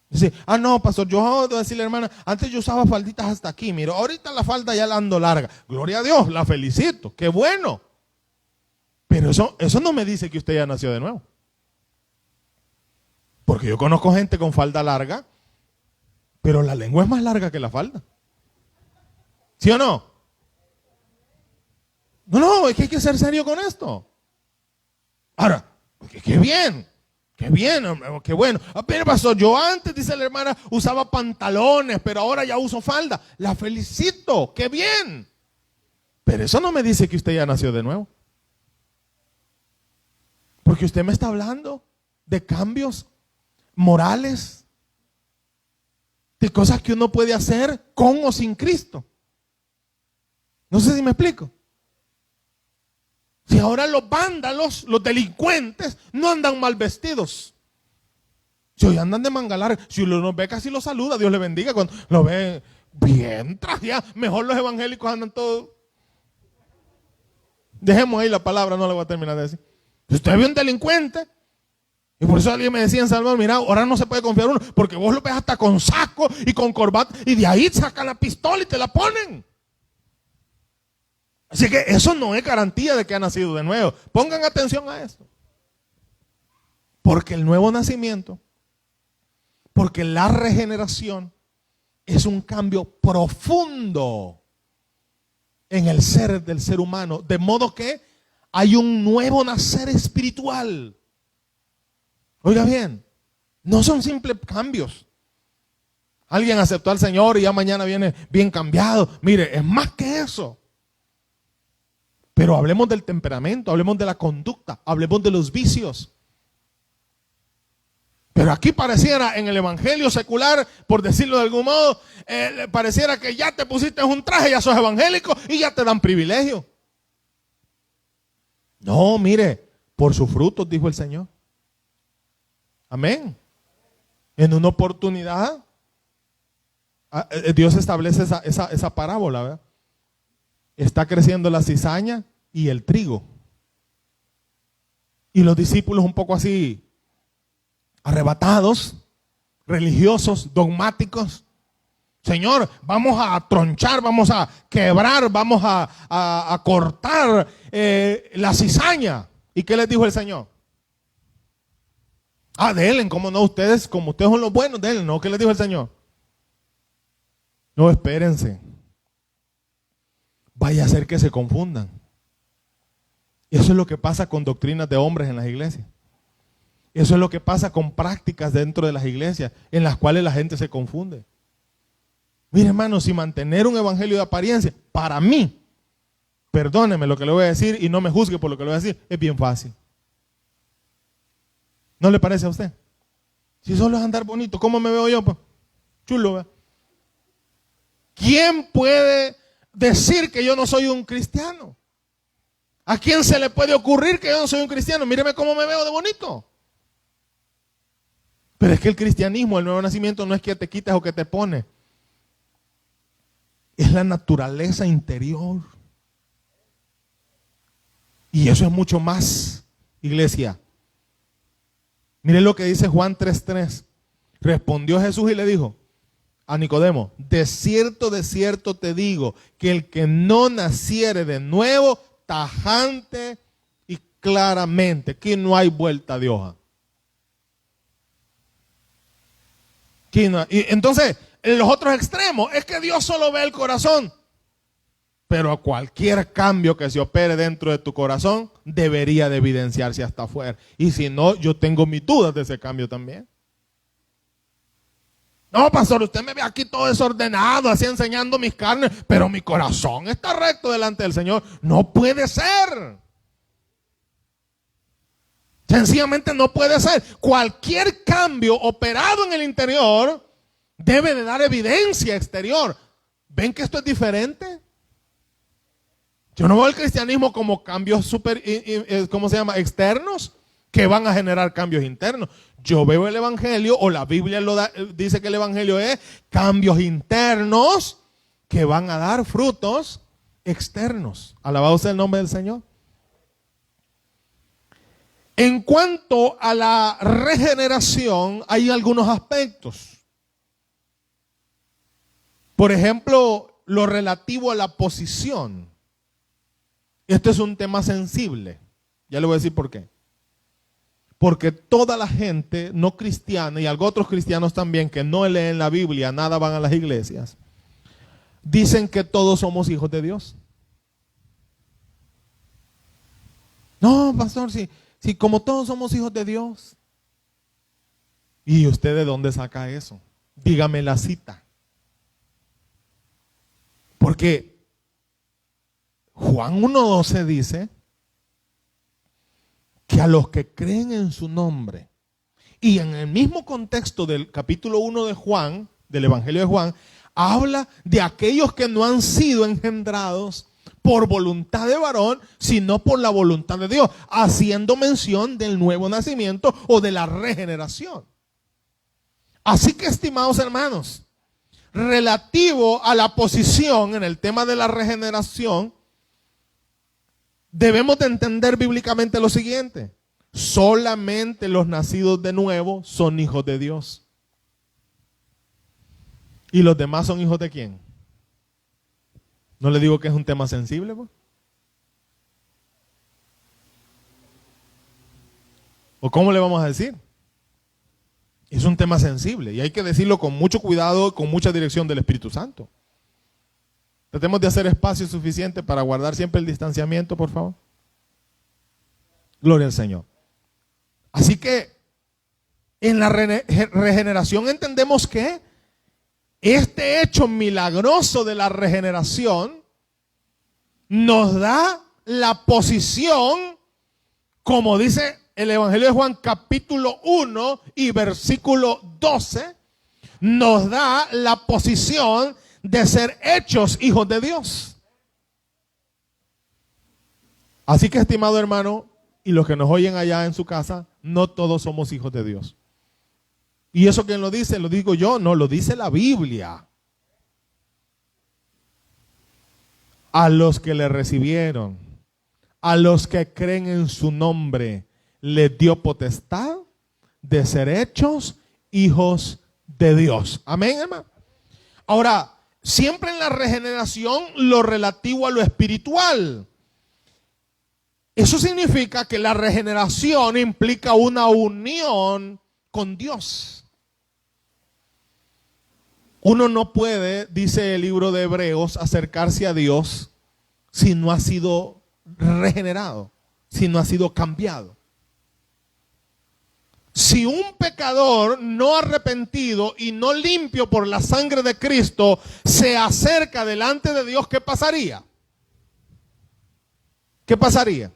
Speaker 1: Dice, no, pastor, yo voy a decirle, hermana, antes yo usaba falditas hasta aquí. Mira, ahorita la falda ya la ando larga. Gloria a Dios, la felicito, qué bueno. Pero eso no me dice que usted ya nació de nuevo. Porque yo conozco gente con falda larga, pero la lengua es más larga que la falda. ¿Sí o no? No, es que hay que ser serio con esto. Ahora, qué bien, qué bueno. Pero pastor, yo antes, dice la hermana, usaba pantalones, pero ahora ya uso falda. La felicito, qué bien. Pero eso no me dice que usted ya nació de nuevo. Porque usted me está hablando de cambios morales, de cosas que uno puede hacer con o sin Cristo. No sé si me explico. Si ahora los vándalos, los delincuentes, no andan mal vestidos. Si hoy andan de manga larga, si uno los ve casi los saluda, Dios le bendiga. Cuando lo ve bien trajeado, mejor los evangélicos andan todos. Dejemos ahí la palabra, no la voy a terminar de decir. Si usted ve un delincuente, y por eso alguien me decía en Salvador, mira, ahora no se puede confiar uno, porque vos lo ves hasta con saco y con corbata, y de ahí sacan la pistola y te la ponen. Así que eso no es garantía de que ha nacido de nuevo. Pongan atención a esto. Porque el nuevo nacimiento, porque la regeneración es un cambio profundo en el ser del ser humano. De modo que hay un nuevo nacer espiritual. Oiga bien, no son simples cambios. Alguien aceptó al Señor y ya mañana viene bien cambiado. Mire, es más que eso. Pero hablemos del temperamento, hablemos de la conducta, hablemos de los vicios. Pero aquí pareciera en el evangelio secular, por decirlo de algún modo, pareciera que ya te pusiste un traje, ya sos evangélico y ya te dan privilegio. No, mire, por sus frutos, dijo el Señor. Amén. En una oportunidad, Dios establece esa parábola, ¿verdad? Está creciendo la cizaña y el trigo. Y los discípulos un poco así, arrebatados, religiosos, dogmáticos. Señor, vamos a tronchar, vamos a quebrar, vamos a cortar la cizaña. ¿Y qué les dijo el Señor? Denle, ¿cómo no? Ustedes, como ustedes son los buenos, denle, ¿no? ¿Qué les dijo el Señor? No, espérense. Vaya a ser que se confundan. Eso es lo que pasa con doctrinas de hombres en las iglesias. Eso es lo que pasa con prácticas dentro de las iglesias en las cuales la gente se confunde. Mire, hermano, si mantener un evangelio de apariencia, para mí, perdóneme lo que le voy a decir y no me juzgue por lo que le voy a decir, es bien fácil. ¿No le parece a usted? Si solo es andar bonito, ¿cómo me veo yo? Pues? Chulo, ¿verdad? ¿Quién puede decir que yo no soy un cristiano? ¿A quién se le puede ocurrir que yo no soy un cristiano? Míreme cómo me veo de bonito. Pero es que el cristianismo, el nuevo nacimiento, no es que te quites o que te pones. Es la naturaleza interior. Y eso es mucho más, iglesia. Miren lo que dice Juan 3:3. Respondió Jesús y le dijo a Nicodemo: de cierto te digo, que el que no naciere de nuevo, tajante y claramente, que no hay vuelta de hoja. Y entonces, en los otros extremos, es que Dios solo ve el corazón. Pero cualquier cambio que se opere dentro de tu corazón debería de evidenciarse hasta afuera. Y si no, yo tengo mis dudas de ese cambio también. No, pastor, usted me ve aquí todo desordenado, así enseñando mis carnes, pero mi corazón está recto delante del Señor. No puede ser. Sencillamente no puede ser. Cualquier cambio operado en el interior debe de dar evidencia exterior. ¿Ven que esto es diferente? Yo no veo el cristianismo como cambios ¿cómo se llama? Externos que van a generar cambios internos. Yo veo el evangelio, o la Biblia dice que el evangelio es cambios internos que van a dar frutos externos. Alabado sea el nombre del Señor. En cuanto a la regeneración, hay algunos aspectos. Por ejemplo, lo relativo a la posición. Este es un tema sensible. Ya le voy a decir por qué. Porque toda la gente no cristiana, y algunos otros cristianos también que no leen la Biblia, nada van a las iglesias, dicen que todos somos hijos de Dios. No, pastor, si como todos somos hijos de Dios. ¿Y usted de dónde saca eso? Dígame la cita. Porque Juan 1:12 dice que a los que creen en su nombre, y en el mismo contexto del capítulo 1 de Juan, del Evangelio de Juan, habla de aquellos que no han sido engendrados por voluntad de varón, sino por la voluntad de Dios, haciendo mención del nuevo nacimiento o de la regeneración. Así que, estimados hermanos, relativo a la posición en el tema de la regeneración, debemos de entender bíblicamente lo siguiente: solamente los nacidos de nuevo son hijos de Dios. ¿Y los demás son hijos de quién? ¿No le digo que es un tema sensible, pues? ¿O cómo le vamos a decir? Es un tema sensible y hay que decirlo con mucho cuidado, con mucha dirección del Espíritu Santo. Tratemos de hacer espacio suficiente para guardar siempre el distanciamiento, por favor. Gloria al Señor. Así que en la regeneración entendemos que este hecho milagroso de la regeneración nos da la posición, como dice el Evangelio de Juan capítulo 1 y versículo 12, nos da la posición de ser hechos hijos de Dios. Así que, estimado hermano, y los que nos oyen allá en su casa, no todos somos hijos de Dios. ¿Y eso quién lo dice? ¿Lo digo yo? No, lo dice la Biblia. A los que le recibieron, a los que creen en su nombre, les dio potestad de ser hechos hijos de Dios. Amén, hermano. Ahora, siempre en la regeneración, lo relativo a lo espiritual. Eso significa que la regeneración implica una unión con Dios. Uno no puede, dice el libro de Hebreos, acercarse a Dios si no ha sido regenerado, si no ha sido cambiado. Si un pecador no arrepentido y no limpio por la sangre de Cristo se acerca delante de Dios, ¿qué pasaría? ¿Qué pasaría?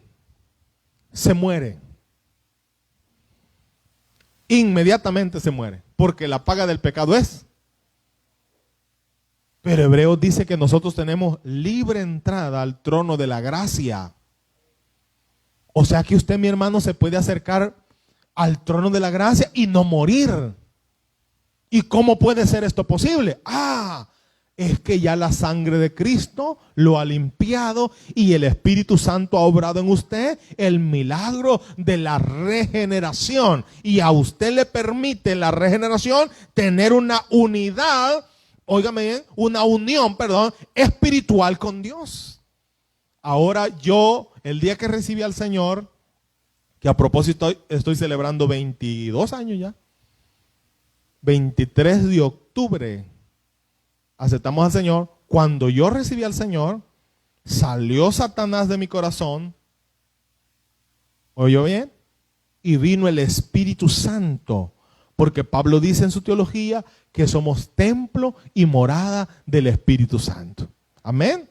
Speaker 1: Se muere. inmediatamente se muere, porque la paga del pecado es. Pero Hebreos dice que nosotros tenemos libre entrada al trono de la gracia. O sea que usted, mi hermano, se puede acercar al trono de la gracia y no morir. ¿Y cómo puede ser esto posible? Es que ya la sangre de Cristo lo ha limpiado y el Espíritu Santo ha obrado en usted el milagro de la regeneración. Y a usted le permite la regeneración tener una unidad, óigame bien, una unión, espiritual con Dios. Ahora yo, el día que recibí al Señor, que a propósito estoy celebrando 22 años ya, 23 de octubre, aceptamos al Señor. Cuando yo recibí al Señor, salió Satanás de mi corazón, ¿oyó bien? Y vino el Espíritu Santo, porque Pablo dice en su teología que somos templo y morada del Espíritu Santo. Amén.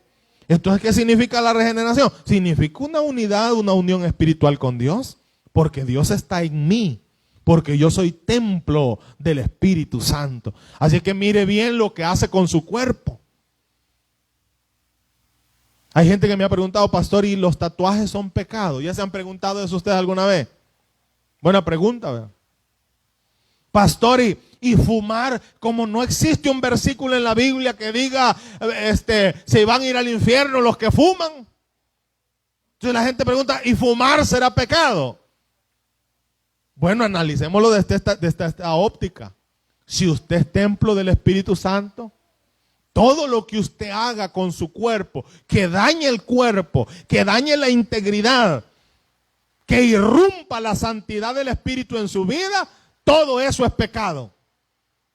Speaker 1: Entonces, ¿qué significa la regeneración? Significa una unidad, una unión espiritual con Dios, porque Dios está en mí, porque yo soy templo del Espíritu Santo. Así que mire bien lo que hace con su cuerpo. Hay gente que me ha preguntado, pastor, ¿y los tatuajes son pecados? ¿Ya se han preguntado eso ustedes alguna vez? Buena pregunta, ¿verdad? Pastor, y fumar, como no existe un versículo en la Biblia que diga, se van a ir al infierno los que fuman. Entonces la gente pregunta, ¿y fumar será pecado? Bueno, analicémoslo desde esta óptica. Si usted es templo del Espíritu Santo, todo lo que usted haga con su cuerpo, que dañe el cuerpo, que dañe la integridad, que irrumpa la santidad del Espíritu en su vida, todo eso es pecado.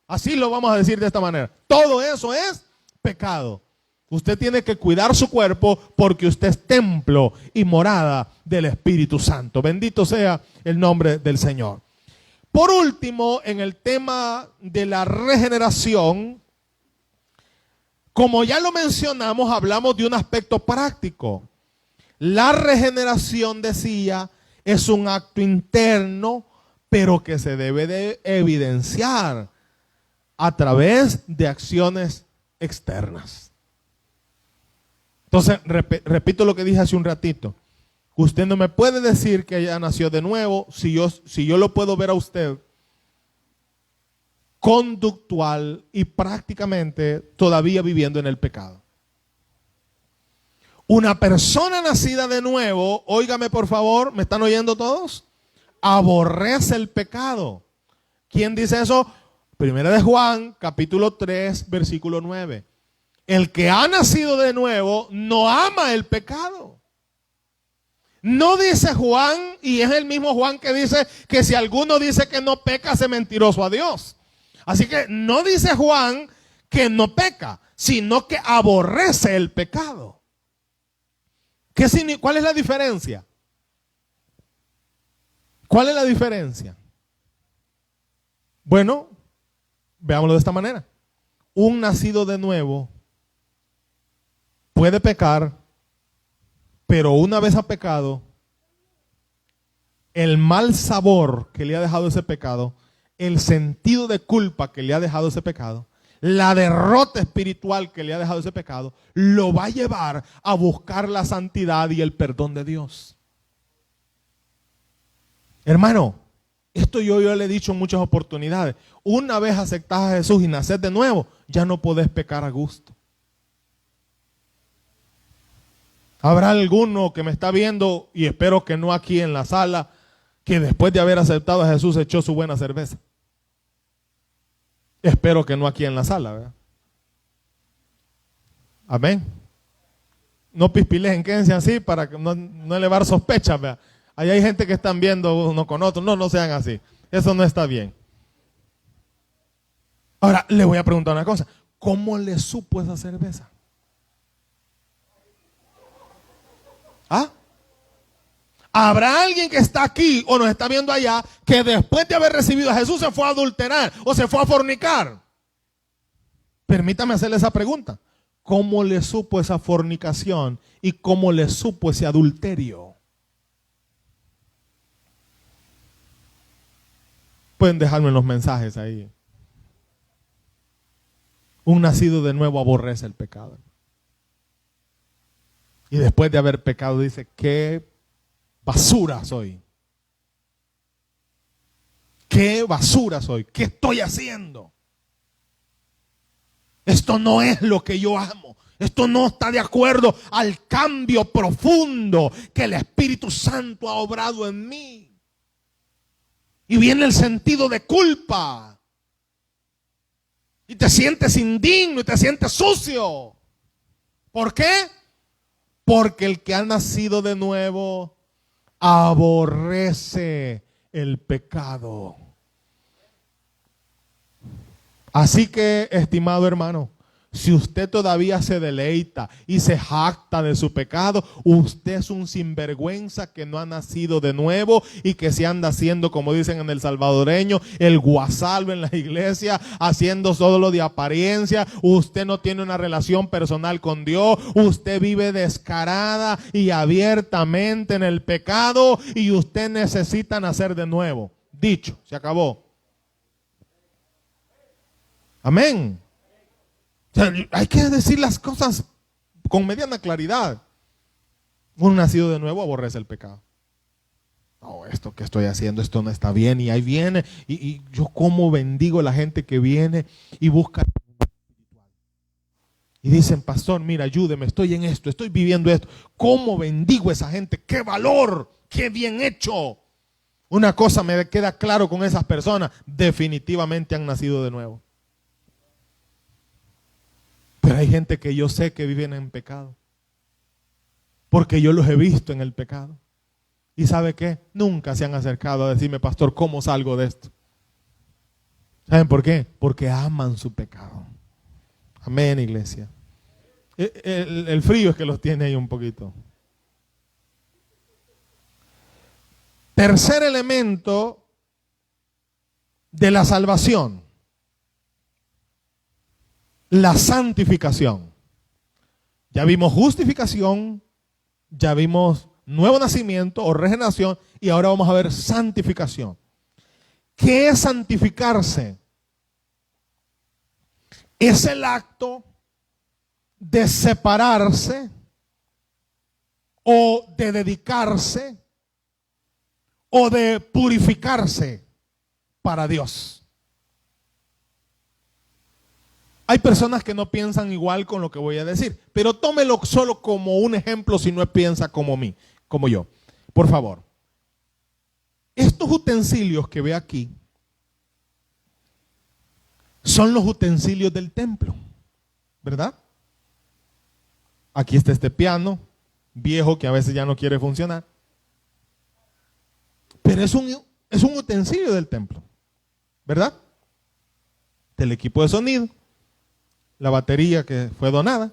Speaker 1: Así lo vamos a decir de esta manera. Todo eso es pecado. Usted tiene que cuidar su cuerpo porque usted es templo y morada del Espíritu Santo. Bendito sea el nombre del Señor. Por último, en el tema de la regeneración, como ya lo mencionamos, hablamos de un aspecto práctico. La regeneración, decía, es un acto interno, pero que se debe de evidenciar a través de acciones externas. Entonces, repito lo que dije hace un ratito. Usted no me puede decir que ella nació de nuevo si yo lo puedo ver a usted conductual y prácticamente todavía viviendo en el pecado. Una persona nacida de nuevo, óigame por favor, ¿me están oyendo todos? Aborrece el pecado. ¿Quién dice eso? Primera de Juan, capítulo 3, versículo 9. El que ha nacido de nuevo no ama el pecado. No dice Juan, y es el mismo Juan que dice que si alguno dice que no peca, hace mentiroso a Dios. Así que no dice Juan que no peca, sino que aborrece el pecado. ¿Cuál es la diferencia? ¿Cuál es la diferencia? Bueno, veámoslo de esta manera. Un nacido de nuevo puede pecar, pero una vez ha pecado, el mal sabor que le ha dejado ese pecado, el sentido de culpa que le ha dejado ese pecado, la derrota espiritual que le ha dejado ese pecado, lo va a llevar a buscar la santidad y el perdón de Dios. Hermano, esto yo le he dicho en muchas oportunidades. Una vez aceptás a Jesús y nacés de nuevo, ya no podés pecar a gusto. Habrá alguno que me está viendo, y espero que no aquí en la sala, que después de haber aceptado a Jesús echó su buena cerveza. Espero que no aquí en la sala, ¿verdad? Amén. No pispileen, quédense así para que no elevar sospechas, ¿verdad? Ahí hay gente que están viendo uno con otro. No sean así. Eso no está bien. Ahora, le voy a preguntar una cosa. ¿Cómo le supo esa cerveza? ¿Ah? ¿Habrá alguien que está aquí o nos está viendo allá que después de haber recibido a Jesús se fue a adulterar o se fue a fornicar? Permítame hacerle esa pregunta. ¿Cómo le supo esa fornicación y cómo le supo ese adulterio? Pueden dejarme en los mensajes ahí. Un nacido de nuevo aborrece el pecado. Y después de haber pecado dice, qué basura soy. Qué basura soy. ¿Qué estoy haciendo? Esto no es lo que yo amo. Esto no está de acuerdo al cambio profundo que el Espíritu Santo ha obrado en mí. Y viene el sentido de culpa. Y te sientes indigno y te sientes sucio. ¿Por qué? Porque el que ha nacido de nuevo aborrece el pecado. Así que, estimado hermano, si usted todavía se deleita y se jacta de su pecado, usted es un sinvergüenza que no ha nacido de nuevo y que se anda haciendo, como dicen en el salvadoreño, el guasalo en la iglesia, haciendo solo de apariencia. Usted no tiene una relación personal con Dios. Usted vive descarada y abiertamente en el pecado y usted necesita nacer de nuevo. Dicho, se acabó. Amén. O sea, hay que decir las cosas con mediana claridad. Un nacido de nuevo aborrece el pecado. No, esto que estoy haciendo, esto no está bien. Y ahí viene. Y yo como bendigo a la gente que viene y busca. Y dicen, pastor, mira, ayúdeme, estoy en esto, estoy viviendo esto. ¿Cómo bendigo a esa gente? ¡Qué valor! ¡Qué bien hecho! Una cosa me queda claro con esas personas. Definitivamente han nacido de nuevo. Pero hay gente que yo sé que viven en pecado. Porque yo los he visto en el pecado. ¿Y sabe qué? Nunca se han acercado a decirme, pastor, ¿cómo salgo de esto? ¿Saben por qué? Porque aman su pecado. Amén, iglesia. El frío es que los tiene ahí un poquito. Tercer elemento de la salvación. La santificación. Ya vimos justificación, ya vimos nuevo nacimiento o regeneración y ahora vamos a ver santificación. ¿Qué es santificarse? Es el acto de separarse o de dedicarse o de purificarse para Dios. Hay personas que no piensan igual con lo que voy a decir, pero tómelo solo como un ejemplo si no piensa como mí, como yo. Por favor, estos utensilios que ve aquí son los utensilios del templo, ¿verdad? Aquí está este piano viejo que a veces ya no quiere funcionar, pero es un utensilio del templo, ¿verdad? Del equipo de sonido. La batería que fue donada.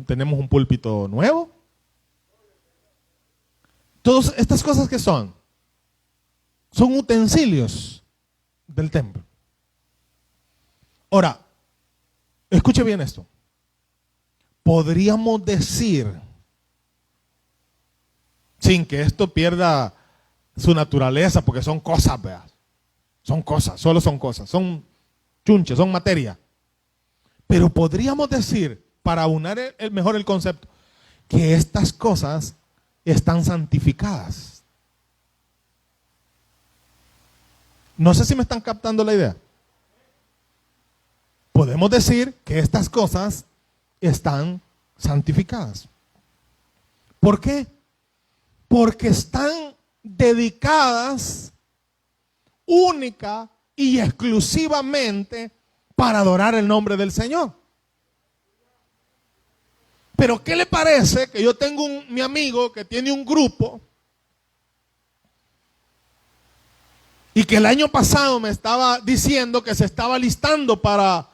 Speaker 1: Tenemos un púlpito nuevo. Todas estas cosas que son utensilios del templo. Ahora, escuche bien esto. Podríamos decir, sin que esto pierda su naturaleza, porque son cosas, ¿verdad? Son cosas, solo son cosas, son chunches, son materia. Pero podríamos decir, para unar mejor el concepto, que estas cosas están santificadas. No sé si me están captando la idea. Podemos decir que estas cosas están santificadas. ¿Por qué? Porque están dedicadas única y exclusivamente para adorar el nombre del Señor. Pero ¿qué le parece que yo tengo mi amigo que tiene un grupo y que el año pasado me estaba diciendo que se estaba listando para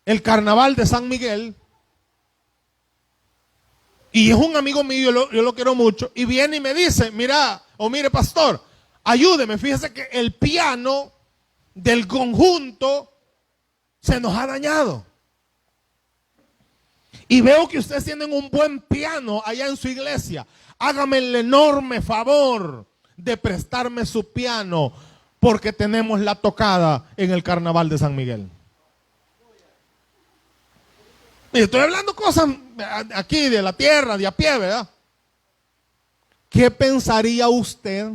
Speaker 1: el carnaval de San Miguel? Y es un amigo mío, yo lo quiero mucho, y viene y me dice, mira, mire pastor, ayúdeme, fíjese que el piano del conjunto se nos ha dañado. y veo que ustedes tienen un buen piano allá en su iglesia, hágame el enorme favor de prestarme su piano porque tenemos la tocada en el carnaval de San Miguel. Y estoy hablando cosas aquí de la tierra, de a pie, ¿verdad? ¿Qué pensaría usted?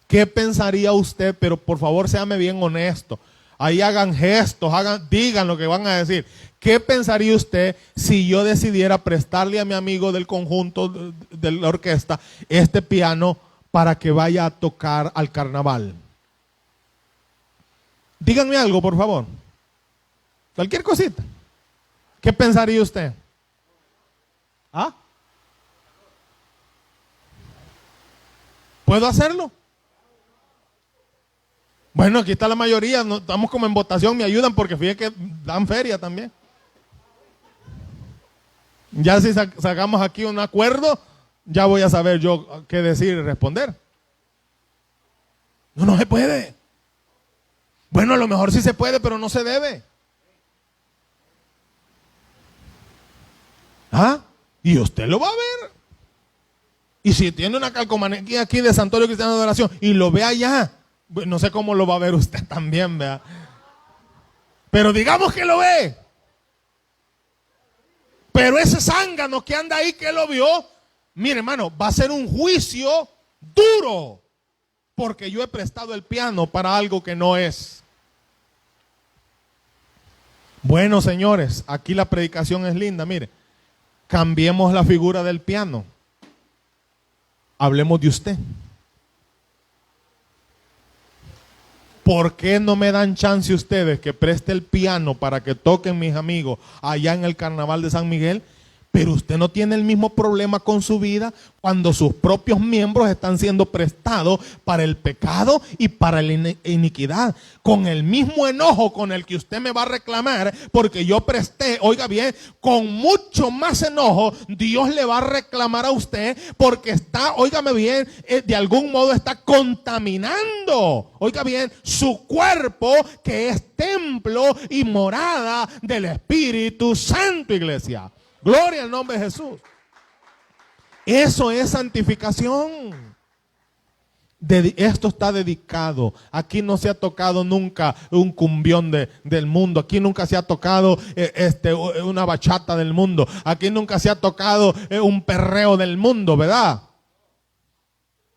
Speaker 1: ¿Qué pensaría usted? Pero por favor, séame bien honesto. Ahí hagan gestos, digan lo que van a decir. ¿Qué pensaría usted si yo decidiera prestarle a mi amigo del conjunto de la orquesta este piano para que vaya a tocar al carnaval? Díganme algo, por favor. Cualquier cosita. ¿Qué pensaría usted? ¿Ah? ¿Puedo hacerlo? Bueno, aquí está la mayoría, estamos como en votación, me ayudan porque fíjense que dan feria también. Ya si sacamos aquí un acuerdo, ya voy a saber yo qué decir y responder. No se puede. Bueno, a lo mejor sí se puede, pero no se debe. ¿Ah? Y usted lo va a ver. Y si tiene una calcomanía aquí de Santuario Cristiano de Adoración y lo ve allá, no sé cómo lo va a ver usted también, ¿verdad? Pero digamos que lo ve. Pero ese zángano que anda ahí, que lo vio, mire hermano, va a ser un juicio duro. Porque yo he prestado el piano para algo que no es. Bueno, señores, aquí la predicación es linda, mire. Cambiemos la figura del piano. Hablemos de usted. ¿Por qué no me dan chance ustedes que preste el piano para que toquen mis amigos allá en el carnaval de San Miguel? Pero usted no tiene el mismo problema con su vida cuando sus propios miembros están siendo prestados para el pecado y para la iniquidad. Con el mismo enojo con el que usted me va a reclamar porque yo presté, oiga bien, con mucho más enojo Dios le va a reclamar a usted porque está, óigame bien, de algún modo está contaminando, oiga bien, su cuerpo que es templo y morada del Espíritu Santo, iglesia. Gloria al nombre de Jesús. Eso es santificación. Esto está dedicado. Aquí no se ha tocado nunca un cumbión del mundo. Aquí nunca se ha tocado una bachata del mundo. Aquí nunca se ha tocado un perreo del mundo, ¿verdad?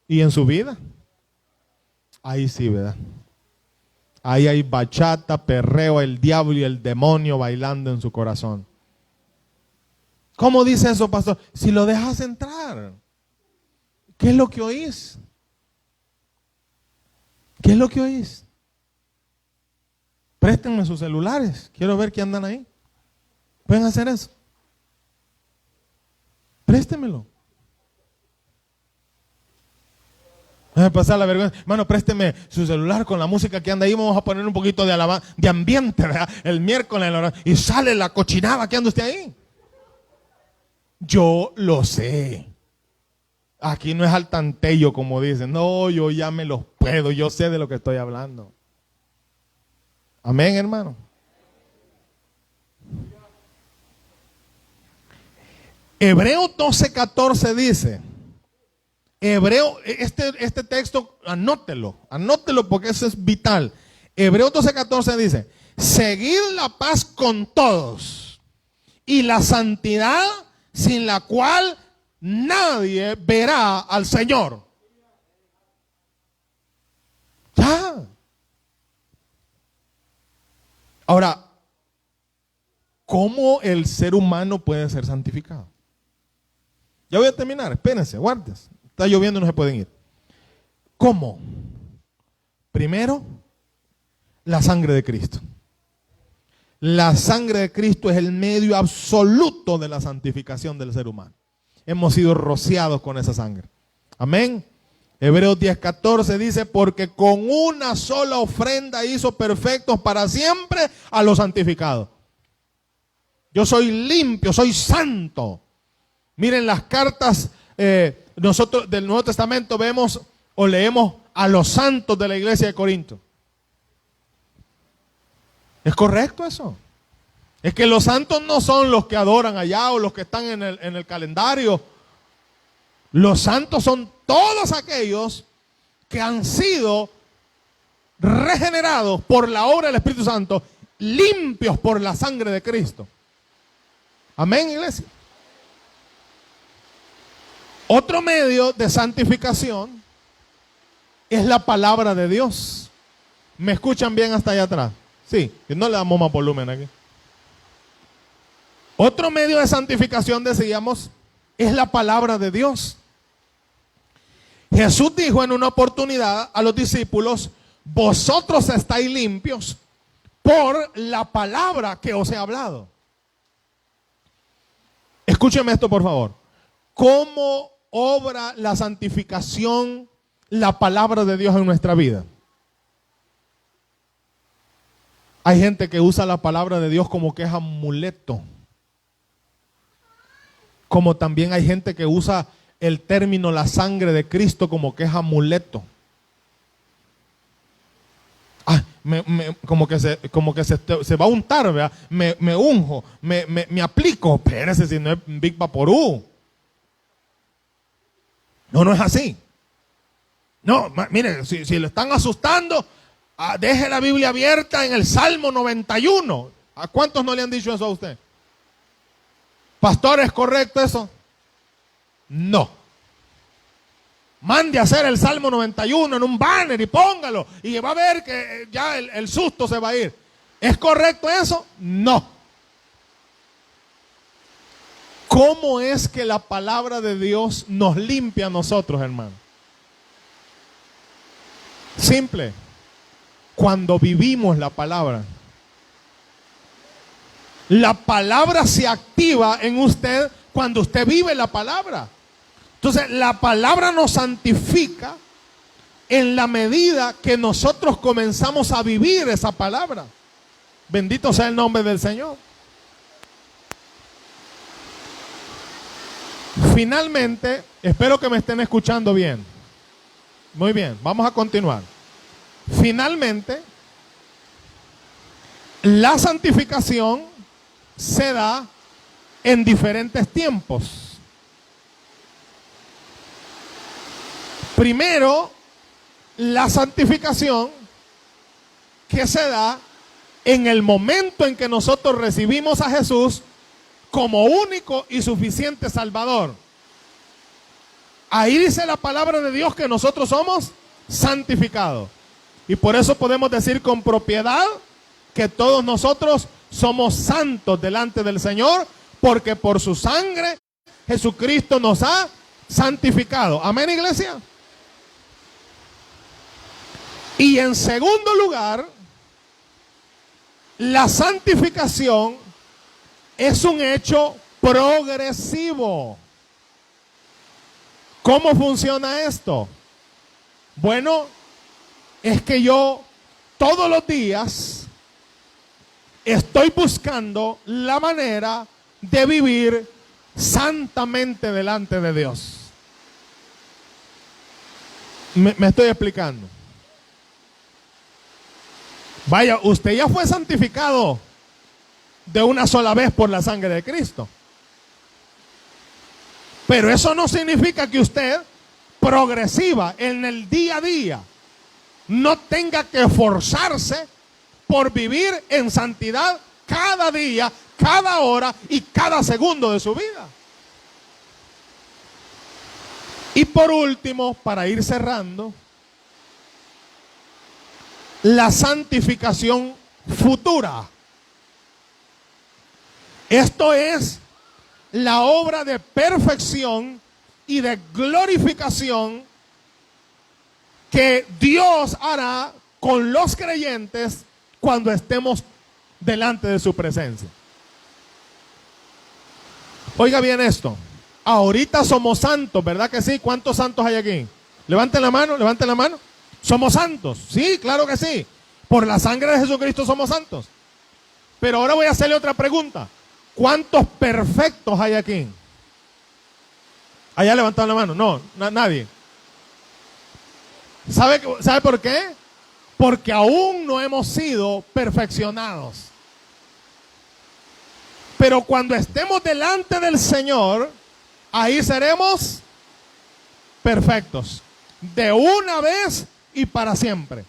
Speaker 1: Y en su vida, ahí sí, ¿verdad? Ahí hay bachata, perreo, el diablo y el demonio bailando en su corazón. ¿Cómo dice eso, pastor? Si lo dejas entrar, ¿qué es lo que oís? ¿Qué es lo que oís? Préstenme sus celulares. Quiero ver qué andan ahí. ¿Pueden hacer eso? Préstemelo. Déjame pasar la vergüenza. Hermano, présteme su celular con la música que anda ahí. Vamos a poner un poquito de alabanza, de ambiente, ¿verdad? El miércoles y sale la cochinada que anda usted ahí. Yo lo sé. Aquí no es al tantello como dicen. No, yo ya me los puedo. Yo sé de lo que estoy hablando. Amén, hermano. Hebreo 12:14 dice. Este texto, anótelo porque eso es vital. Hebreo 12:14 dice: seguid la paz con todos y la santidad, sin la cual nadie verá al Señor. Ya. Ahora, ¿cómo el ser humano puede ser santificado? Ya voy a terminar, espérense, guardes. Está lloviendo y no se pueden ir. ¿Cómo? Primero, la sangre de Cristo. La sangre de Cristo es el medio absoluto de la santificación del ser humano. Hemos sido rociados con esa sangre. Amén. Hebreos 10:14 dice: porque con una sola ofrenda hizo perfectos para siempre a los santificados. Yo soy limpio, soy santo. Miren las cartas, nosotros del Nuevo Testamento vemos o leemos a los santos de la iglesia de Corinto. ¿Es correcto eso? Es que los santos no son los que adoran allá o los que están en el calendario. Los santos son todos aquellos que han sido regenerados por la obra del Espíritu Santo, limpios por la sangre de Cristo. Amén, iglesia. Otro medio de santificación es la palabra de Dios. ¿Me escuchan bien hasta allá atrás? Sí, no le damos más volumen aquí. Otro medio de santificación, decíamos, es la palabra de Dios. Jesús dijo en una oportunidad a los discípulos: vosotros estáis limpios por la palabra que os he hablado. Escúcheme esto, por favor. ¿Cómo obra la santificación, la palabra de Dios en nuestra vida? Hay gente que usa la palabra de Dios como que es amuleto. Como también hay gente que usa el término la sangre de Cristo como que es amuleto. Como que se va a untar, ¿verdad? Me unjo, me aplico. Espérese, si no es Big Vaporú. No es así. No, mire, si le están asustando, deje la Biblia abierta en el Salmo 91. ¿A cuántos no le han dicho eso a usted? Pastor, ¿es correcto eso? No. Mande a hacer el Salmo 91 en un banner y póngalo. Y va a ver que ya el susto se va a ir. ¿Es correcto eso? No. ¿Cómo es que la palabra de Dios nos limpia a nosotros, hermano? Simple. Cuando vivimos la palabra. La palabra se activa en usted cuando usted vive la palabra. Entonces, la palabra nos santifica en la medida que nosotros comenzamos a vivir esa palabra. Bendito sea el nombre del Señor. Finalmente, espero que me estén escuchando bien. Muy bien, vamos a continuar. Finalmente, la santificación se da en diferentes tiempos. Primero, la santificación que se da en el momento en que nosotros recibimos a Jesús como único y suficiente Salvador. Ahí dice la palabra de Dios que nosotros somos santificados. Y por eso podemos decir con propiedad que todos nosotros somos santos delante del Señor, porque por su sangre Jesucristo nos ha santificado. Amén, iglesia. Y en segundo lugar, la santificación es un hecho progresivo. ¿Cómo funciona esto? Bueno, es que yo todos los días estoy buscando la manera de vivir santamente delante de Dios. Me estoy explicando. Vaya, usted ya fue santificado de una sola vez por la sangre de Cristo. Pero eso no significa que usted progresiva en el día a día no tenga que esforzarse por vivir en santidad cada día, cada hora y cada segundo de su vida. Y por último, para ir cerrando, la santificación futura. Esto es la obra de perfección y de glorificación que Dios hará con los creyentes cuando estemos delante de su presencia. Oiga bien esto. Ahorita somos santos, ¿verdad que sí? ¿Cuántos santos hay aquí? Levanten la mano, levanten la mano. ¿Somos santos? Sí, claro que sí. Por la sangre de Jesucristo somos santos. Pero ahora voy a hacerle otra pregunta. ¿Cuántos perfectos hay aquí? Allá levantaron la mano. No, nadie. ¿Sabe por qué? Porque aún no hemos sido perfeccionados. Pero cuando estemos delante del Señor, ahí seremos perfectos. De una vez y para siempre.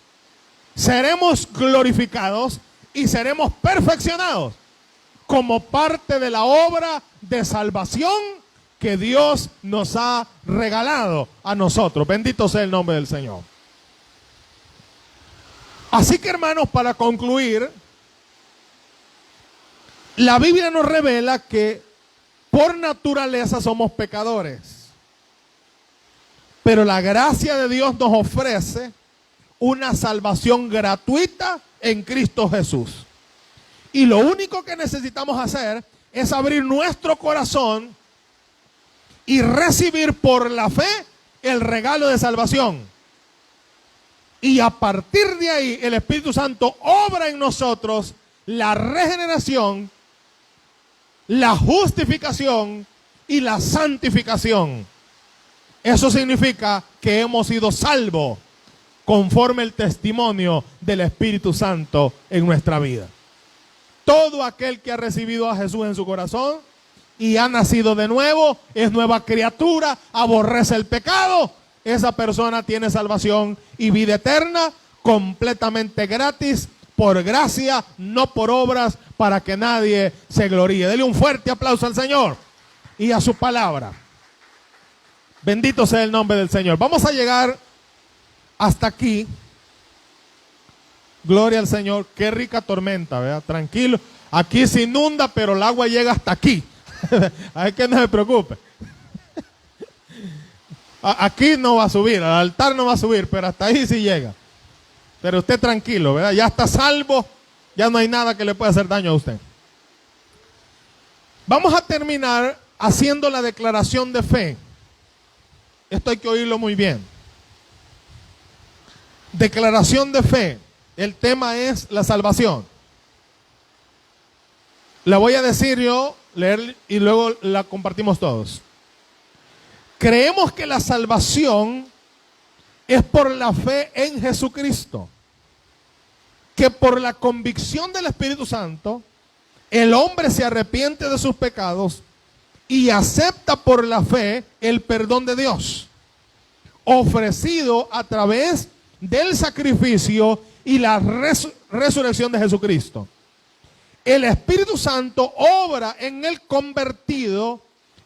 Speaker 1: Seremos glorificados y seremos perfeccionados como parte de la obra de salvación que Dios nos ha regalado a nosotros. Bendito sea el nombre del Señor. Así que, hermanos, para concluir, la Biblia nos revela que por naturaleza somos pecadores. Pero la gracia de Dios nos ofrece una salvación gratuita en Cristo Jesús. Y lo único que necesitamos hacer es abrir nuestro corazón y recibir por la fe el regalo de salvación. Y a partir de ahí el Espíritu Santo obra en nosotros la regeneración, la justificación y la santificación. Eso significa que hemos sido salvos conforme el testimonio del Espíritu Santo en nuestra vida. Todo aquel que ha recibido a Jesús en su corazón y ha nacido de nuevo, es nueva criatura, aborrece el pecado, esa persona tiene salvación y vida eterna completamente gratis, por gracia, no por obras, para que nadie se gloríe. Dele un fuerte aplauso al Señor y a su palabra. Bendito sea el nombre del Señor. Vamos a llegar hasta aquí. Gloria al Señor. Qué rica tormenta, ¿verdad? Tranquilo. Aquí se inunda, pero el agua llega hasta aquí. Hay que no se preocupe. Aquí no va a subir, al altar no va a subir, pero hasta ahí sí llega. Pero usted tranquilo, ¿verdad? Ya está salvo, ya no hay nada que le pueda hacer daño a usted. Vamos a terminar haciendo la declaración de fe. Esto hay que oírlo muy bien. Declaración de fe. El tema es la salvación. La voy a decir yo, leer y luego la compartimos todos. Creemos que la salvación es por la fe en Jesucristo. Que por la convicción del Espíritu Santo, el hombre se arrepiente de sus pecados y acepta por la fe el perdón de Dios, ofrecido a través del sacrificio y la resurrección de Jesucristo. El Espíritu Santo obra en el convertido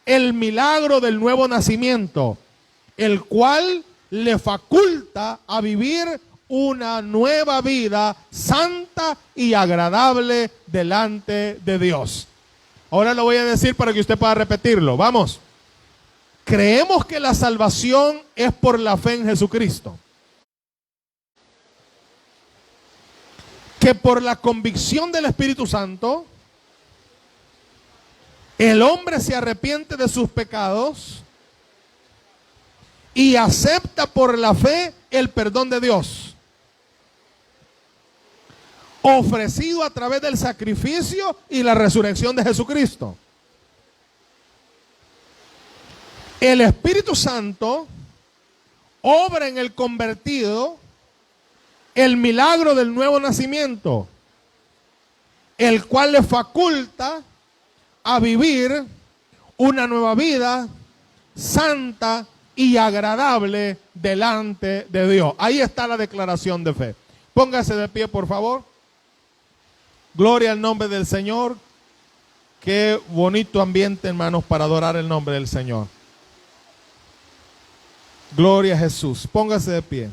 Speaker 1: el milagro del nuevo nacimiento, el cual le faculta a vivir una nueva vida santa y agradable delante de Dios. Ahora lo voy a decir para que usted pueda repetirlo. Vamos. Creemos que la salvación es por la fe en Jesucristo. Que por la convicción del Espíritu Santo, el hombre se arrepiente de sus pecados y acepta por la fe el perdón de Dios, ofrecido a través del sacrificio y la resurrección de Jesucristo. El Espíritu Santo obra en el convertido el milagro del nuevo nacimiento, el cual le faculta a vivir una nueva vida santa y agradable delante de Dios. Ahí está la declaración de fe. Póngase de pie, por favor. Gloria al nombre del Señor. Qué bonito ambiente, hermanos, para adorar el nombre del Señor. Gloria a Jesús. Póngase de pie.